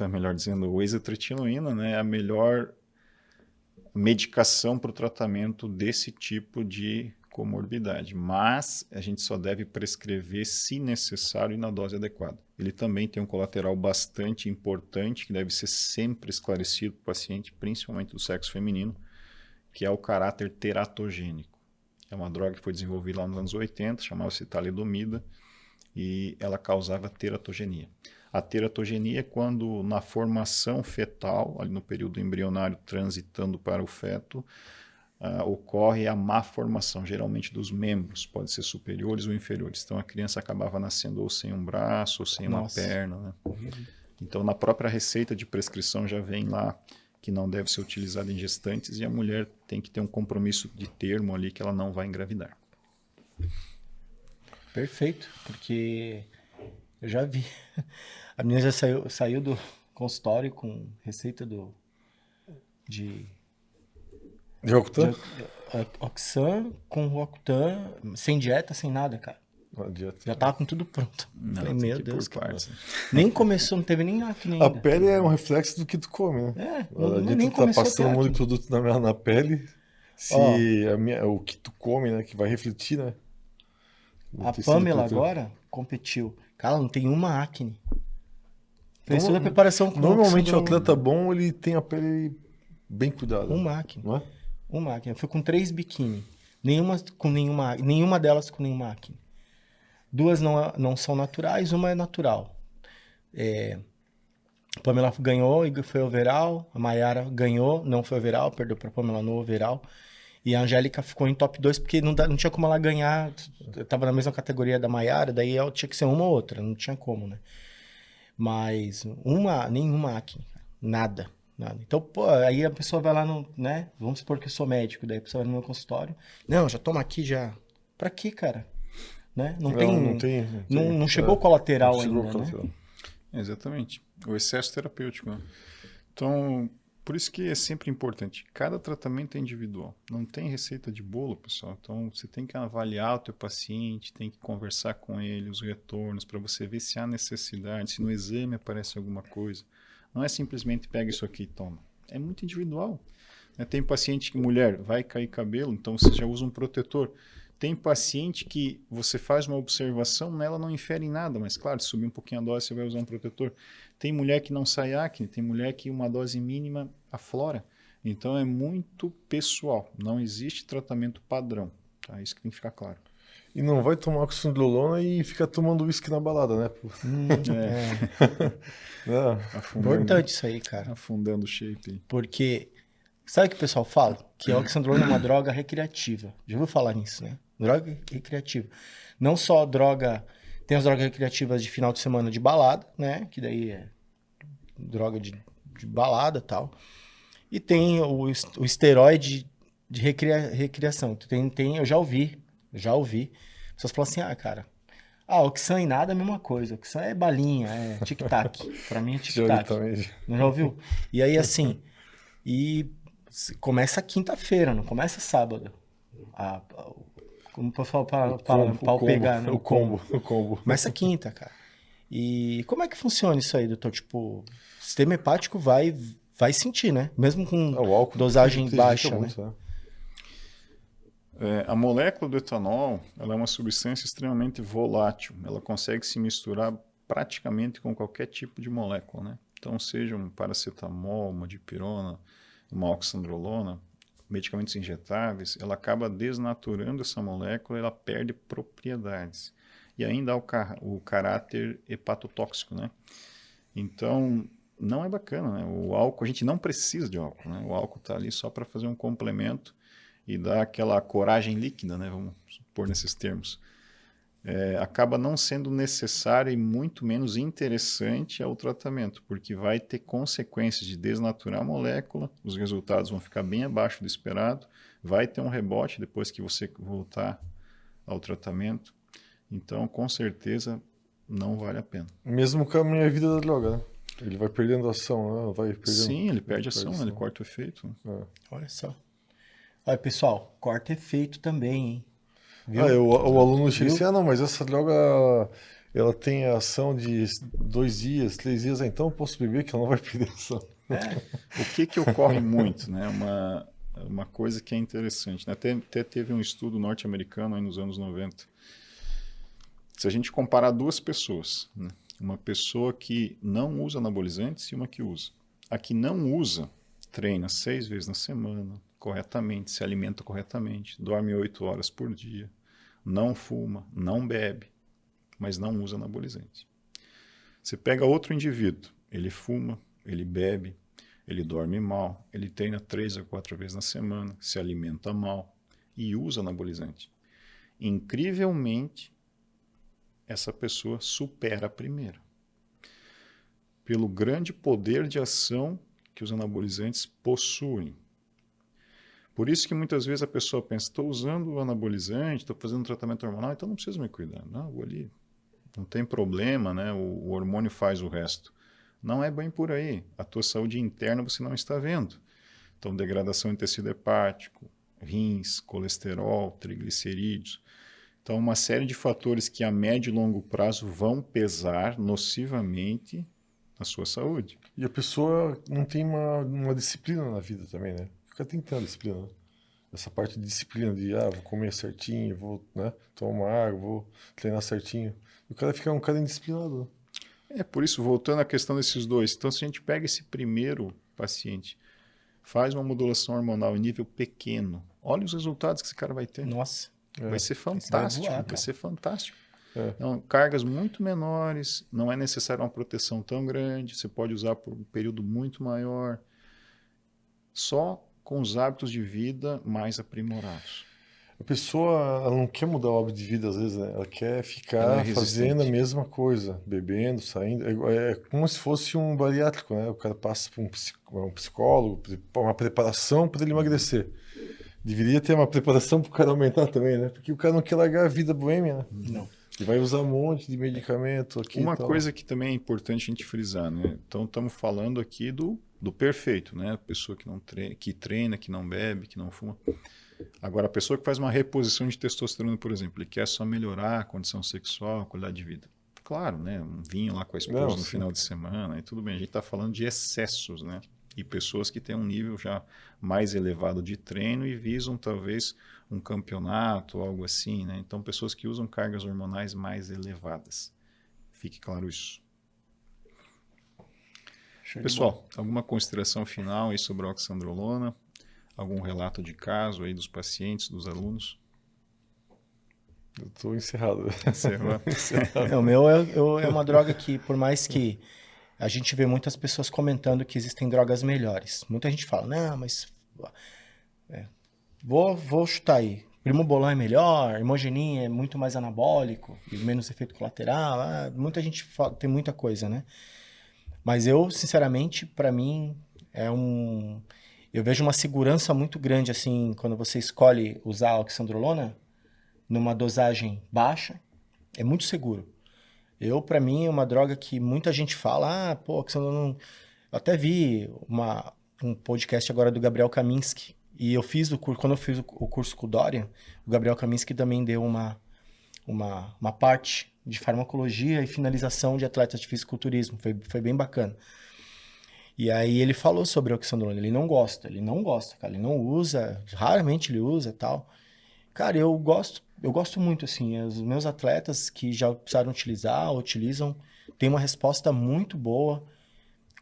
A: melhor dizendo, o isotretinoína, né? É a melhor medicação para o tratamento desse tipo de comorbidade, mas a gente só deve prescrever se necessário e na dose adequada. Ele também tem um colateral bastante importante que deve ser sempre esclarecido para o paciente, principalmente do sexo feminino, que é o caráter teratogênico. É uma droga que foi desenvolvida lá nos anos 80, chamava-se talidomida, e ela causava teratogenia. A teratogenia é quando na formação fetal, ali no período embrionário transitando para o feto, ocorre a má formação, geralmente dos membros, pode ser superiores ou inferiores. Então a criança acabava nascendo ou sem um braço ou sem uma perna, né? Então na própria receita de prescrição já vem lá que não deve ser utilizada em gestantes e a mulher tem que ter um compromisso de termo ali que ela não vai engravidar.
C: Perfeito, porque eu já vi. A menina já saiu do consultório com receita de
B: Roacutan?
C: Oxan com Roacutan, sem dieta, sem nada, cara. Já tava com tudo pronto. Falei, meu Deus, cara. Nem começou, não teve nem acne ainda.
B: A pele é um reflexo do que tu come, né? Nem tá passando um monte de produto na pele. Se o que tu come, né, que vai refletir, né?
C: A Pamela agora competiu. Cara, não tem uma acne. Fez toda a preparação com
B: normalmente o atleta bom, ele tem a pele bem cuidada.
C: Uma acne.
B: Não é?
C: Uma acne. Eu fui com 3 biquíni. Nenhuma delas com nenhuma acne. 2 não são naturais, uma é natural. A Pamela ganhou e foi overall. A Mayara ganhou, não foi overall, perdeu para a Pamela no overall. E a Angélica ficou em top 2 porque não tinha como ela ganhar. Tava na mesma categoria da Mayara, daí ela tinha que ser uma ou outra, não tinha como, né? Mas nenhuma acne, nada. Então, pô, aí a pessoa vai lá no, né? Vamos supor que eu sou médico, daí a pessoa vai no meu consultório. Não, já toma aqui já. Pra quê, cara? Né? Não chegou o colateral ainda, né?
A: Exatamente. O excesso terapêutico, né? Então, por isso que é sempre importante. Cada tratamento é individual. Não tem receita de bolo, pessoal. Então, você tem que avaliar o teu paciente, tem que conversar com ele, os retornos, para você ver se há necessidade, se no exame aparece alguma coisa. Não é simplesmente pega isso aqui e toma. É muito individual. Tem paciente que, mulher, vai cair cabelo, então você já usa um protetor. Tem paciente que você faz uma observação, nela não infere em nada, mas claro, se subir um pouquinho a dose, você vai usar um protetor. Tem mulher que não sai acne, tem mulher que uma dose mínima aflora. Então é muito pessoal, não existe tratamento padrão. Tá? Isso que tem que ficar claro.
B: E não vai tomar oxandrolona e ficar tomando uísque na balada, né? Não.
C: Importante isso aí, cara.
A: Afundando o shape.
C: Porque, sabe o que o pessoal fala? Que a oxandrolona é uma droga recreativa. Já ouviu falar nisso, né? Droga recreativa. Não só droga... Tem as drogas recreativas de final de semana de balada, né? Que daí é droga de balada e tal. E tem o esteroide de recriação. Eu já ouvi. Pessoas falam assim, cara, Oxan e nada é a mesma coisa. Oxan é balinha, é tic-tac. Pra mim é tic-tac. Não já ouviu? E aí, assim, começa quinta-feira, não começa sábado. Como o pessoal para pegar, né?
B: O combo.
C: Começa quinta, cara. E como é que funciona isso aí, doutor? Tipo, o sistema hepático vai sentir, né? Mesmo com
B: o álcool
C: dosagem baixa,
B: muito,
C: né?
A: A molécula do etanol, ela é uma substância extremamente volátil. Ela consegue se misturar praticamente com qualquer tipo de molécula, né? Então, seja um paracetamol, uma dipirona, uma oxandrolona, medicamentos injetáveis, ela acaba desnaturando essa molécula, ela perde propriedades. E ainda há o caráter hepatotóxico, né? Então, não é bacana, né? O álcool, a gente não precisa de álcool, né? O álcool está ali só para fazer um complemento e dar aquela coragem líquida, né? Vamos pôr nesses termos. Acaba não sendo necessário e muito menos interessante ao tratamento, porque vai ter consequências de desnaturar a molécula, os resultados vão ficar bem abaixo do esperado, vai ter um rebote depois que você voltar ao tratamento. Então, com certeza, não vale a pena.
B: Mesmo com a minha vida da droga, né? Ele vai perdendo ação, né? Vai perdendo,
A: sim, ele perde ação, ele corta o efeito.
C: Olha só. Olha, pessoal, corta efeito também, hein?
B: Viu? O aluno chega assim, não, mas essa droga, ela tem ação de 2 dias, 3 dias, então eu posso beber que ela não vai perder ação.
A: O que ocorre muito, né? Uma coisa que é interessante, né? Até teve um estudo norte-americano aí nos anos 90. Se a gente comparar 2 pessoas, né? Uma pessoa que não usa anabolizantes e uma que usa. A que não usa, treina 6 vezes na semana, corretamente, se alimenta corretamente, dorme 8 horas por dia, não fuma, não bebe, mas não usa anabolizante. Você pega outro indivíduo, ele fuma, ele bebe, ele dorme mal, ele treina 3 a 4 vezes na semana, se alimenta mal e usa anabolizante. Incrivelmente, essa pessoa supera a primeira. Pelo grande poder de ação que os anabolizantes possuem. Por isso que muitas vezes a pessoa pensa, estou usando o anabolizante, estou fazendo um tratamento hormonal, então não preciso me cuidar. Não, vou ali, não tem problema, né? O hormônio faz o resto. Não é bem por aí. A tua saúde interna você não está vendo. Então, degradação em tecido hepático, rins, colesterol, triglicerídeos. Então, uma série de fatores que a médio e longo prazo vão pesar nocivamente na sua saúde.
B: E a pessoa não tem uma disciplina na vida também, né? Fica tentando disciplina, né? Essa parte de disciplina de, vou comer certinho, vou, né, tomar água, vou treinar certinho. O cara fica um cara indisciplinado.
A: Por isso, voltando à questão desses 2. Então, se a gente pega esse primeiro paciente, faz uma modulação hormonal em nível pequeno, olha os resultados que esse cara vai ter.
C: Nossa.
A: Vai ser fantástico, vai ser fantástico. Então, cargas muito menores, não é necessário uma proteção tão grande, você pode usar por um período muito maior, só com os hábitos de vida mais aprimorados.
B: A pessoa, ela não quer mudar o hábito de vida às vezes, né? Ela quer ficar fazendo a mesma coisa, bebendo, saindo. É como se fosse um bariátrico, né? O cara passa por um psicólogo, uma preparação para ele emagrecer. Deveria ter uma preparação para o cara aumentar também, né? Porque o cara não quer largar a vida boêmia, né?
C: Não.
B: E vai usar um monte de medicamento aqui.
A: Uma coisa que também é importante a gente frisar, né? Então, estamos falando aqui do perfeito, né? A pessoa que treina, que não bebe, que não fuma. Agora, a pessoa que faz uma reposição de testosterona, por exemplo, ele quer só melhorar a condição sexual, a qualidade de vida. Claro, né? Um vinho lá com a esposa no final de semana, e tudo bem. A gente está falando de excessos, né? e pessoas que têm um nível já mais elevado de treino e visam talvez um campeonato, algo assim, né? Então, pessoas que usam cargas hormonais mais elevadas. Fique claro isso. Pessoal, alguma consideração final aí sobre a oxandrolona? Algum relato de caso aí dos pacientes, dos alunos?
B: Eu estou encerrado.
A: Encerrou?
C: Não, o meu é uma droga que, por mais que a gente vê muitas pessoas comentando que existem drogas melhores. Muita gente fala, não, mas vou chutar aí. Primobolan é melhor, Imogenin é muito mais anabólico e menos efeito colateral. Muita gente fala, tem muita coisa, né? Mas eu, sinceramente, para mim, eu vejo uma segurança muito grande, assim, quando você escolhe usar a oxandrolona numa dosagem baixa, é muito seguro. Para mim, é uma droga que muita gente fala, pô, oxandrolona... Eu até vi um podcast agora do Gabriel Kaminski, e eu fiz quando eu fiz o curso com o Dorian, o Gabriel Kaminski também deu uma parte de farmacologia e finalização de atletas de fisiculturismo. Foi bem bacana. E aí ele falou sobre a oxandrolona. Ele não gosta, cara. Ele não usa, raramente ele usa e tal. Cara, eu gosto muito, assim. Os meus atletas que já precisaram utilizam, tem uma resposta muito boa.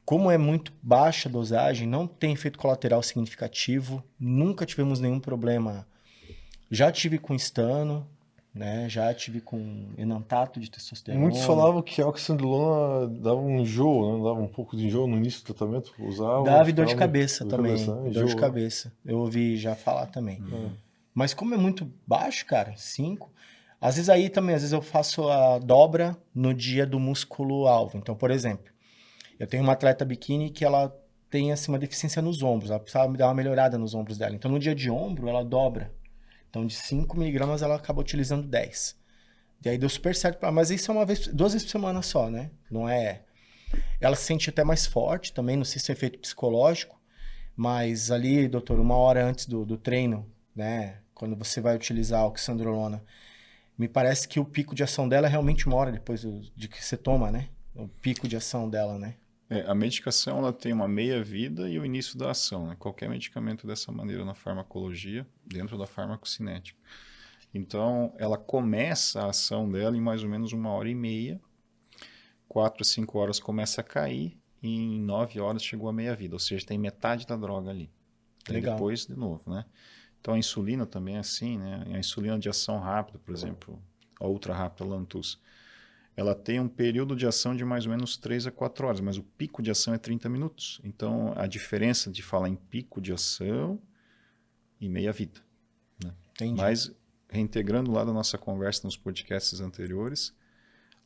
C: Como é muito baixa a dosagem, não tem efeito colateral significativo, nunca tivemos nenhum problema. Já tive com estano, né? Já tive com enantato de testosterona.
B: Muitos falavam que a oxandrolona dava um enjoo, né? Dava um pouco de enjoo no início do tratamento, usava.
C: Dava dor de cabeça também,
B: né?
C: dor de cabeça. Eu ouvi já falar também. Mas como é muito baixo, cara, 5... Às vezes eu faço a dobra no dia do músculo-alvo. Então, por exemplo, eu tenho uma atleta biquíni que ela tem assim, uma deficiência nos ombros. Ela precisa dar uma melhorada nos ombros dela. Então, no dia de ombro, ela dobra. Então, de 5 miligramas, ela acaba utilizando 10. E aí deu super certo. Mas isso é 2 vezes por semana só, né? Não é... Ela se sente até mais forte também, não sei se é efeito psicológico. Mas ali, doutor, 1 hora antes do treino, né? Quando você vai utilizar a oxandrolona, me parece que o pico de ação dela é realmente 1 hora depois de que você toma, né? O pico de ação dela, né?
A: A medicação ela tem uma meia-vida e o início da ação, né? Qualquer medicamento dessa maneira na farmacologia, dentro da farmacocinética. Então, ela começa a ação dela em mais ou menos 1h30, 4 a 5 horas começa a cair e em 9 horas chegou a meia-vida, ou seja, tem metade da droga ali.
C: Legal.
A: Depois, de novo, né? Então, a insulina também é assim, né? A insulina de ação rápida, por exemplo, a ultra rápida Lantus, ela tem um período de ação de mais ou menos 3 a 4 horas, mas o pico de ação é 30 minutos. Então, a diferença de falar em pico de ação e meia-vida. Né?
C: Entendi.
A: Mas, reintegrando lá da nossa conversa nos podcasts anteriores,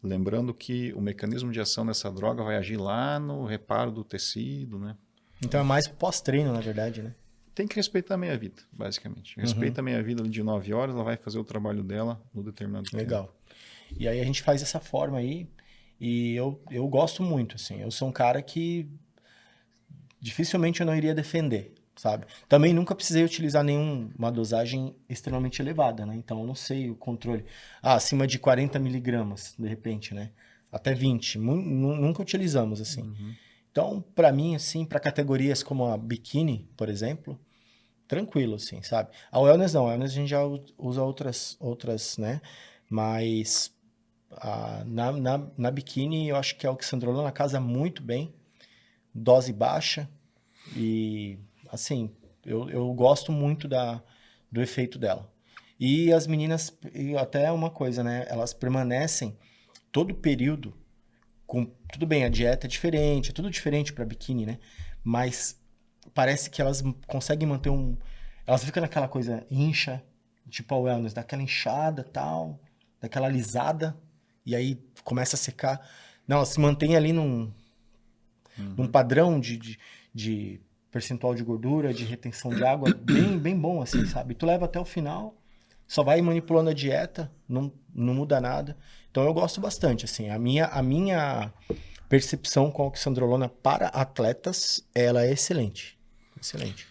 A: lembrando que o mecanismo de ação dessa droga vai agir lá no reparo do tecido, né?
C: Então, é mais pós-treino, na verdade, né?
A: Tem que respeitar a meia-vida, basicamente. Respeita a meia-vida de 9 horas, ela vai fazer o trabalho dela no determinado tempo.
C: Legal. E aí a gente faz dessa forma aí, e eu gosto muito, assim. Eu sou um cara que dificilmente eu não iria defender, sabe? Também nunca precisei utilizar nenhuma dosagem extremamente elevada, né? Então eu não sei o controle. Acima de 40 miligramas, de repente, né? Até 20. Nunca utilizamos, assim. Então, para mim, assim, para categorias como a biquíni, por exemplo, tranquilo, assim, sabe? A wellness não, a wellness a gente já usa outras, né? Mas na biquíni eu acho que a oxandrolona casa muito bem, dose baixa e, assim, eu gosto muito do efeito dela. E as meninas, e até uma coisa, né? Elas permanecem todo o período tudo bem, a dieta é diferente, é tudo diferente para biquíni, né? Mas parece que elas conseguem manter elas ficam naquela coisa, incha, tipo a wellness, daquela inchada tal, daquela alisada, e aí começa a secar. Não, elas se mantêm ali num padrão de percentual de gordura, de retenção de água, bem bom, assim, sabe? Tu leva até o final, só vai manipulando a dieta, não muda nada. Então eu gosto bastante, assim, a minha percepção com a oxandrolona para atletas, ela é excelente. Excelente.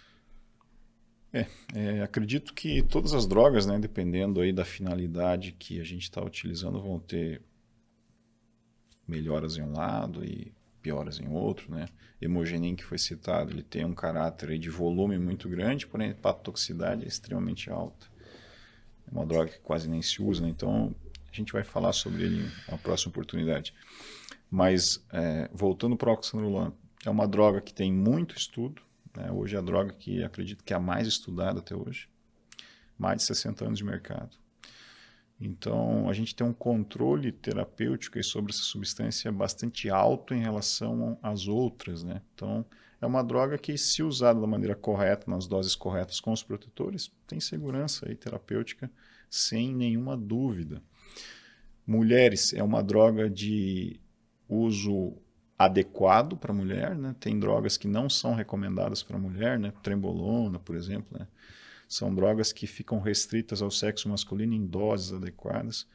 A: Acredito que todas as drogas, né, dependendo aí da finalidade que a gente está utilizando, vão ter melhoras em um lado e pioras em outro, né? Hemogenin, que foi citado, ele tem um caráter aí de volume muito grande, porém a hepatotoxicidade é extremamente alta. É uma droga que quase nem se usa, né? Então a gente vai falar sobre ele na próxima oportunidade. Mas, voltando para o oxandrolona, é uma droga que tem muito estudo, né? Hoje é a droga que acredito que é a mais estudada até hoje. Mais de 60 anos de mercado. Então, a gente tem um controle terapêutico aí sobre essa substância bastante alto em relação às outras, né? Então, é uma droga que, se usada da maneira correta, nas doses corretas com os protetores, tem segurança aí terapêutica sem nenhuma dúvida. Mulheres, é uma droga de uso adequado para a mulher, né? Tem drogas que não são recomendadas para a mulher, né? Trembolona, por exemplo, né? São drogas que ficam restritas ao sexo masculino em doses adequadas.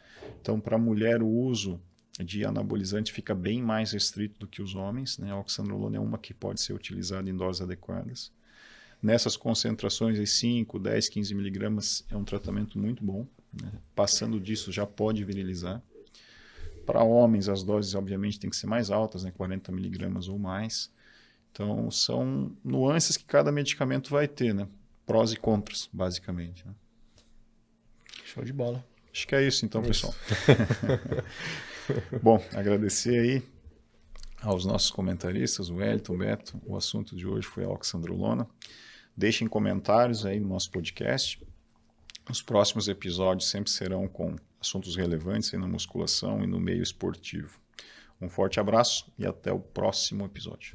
A: Então, para a mulher, o uso de anabolizante fica bem mais restrito do que os homens, né? A oxandrolona é uma que pode ser utilizada em doses adequadas. Nessas concentrações de 5, 10, 15 miligramas é um tratamento muito bom, né? Passando disso já pode virilizar. Para homens, as doses obviamente têm que ser mais altas, né? 40 miligramas ou mais. Então, são nuances que cada medicamento vai ter, né? Prós e contras, basicamente. Né?
C: Show de bola.
A: Acho que é isso então, pessoal. Bom, agradecer aí aos nossos comentaristas, o Wellington, o Beto. O assunto de hoje foi a oxandrolona. Deixem comentários aí no nosso podcast. Os próximos episódios sempre serão com assuntos relevantes aí na musculação e no meio esportivo. Um forte abraço e até o próximo episódio.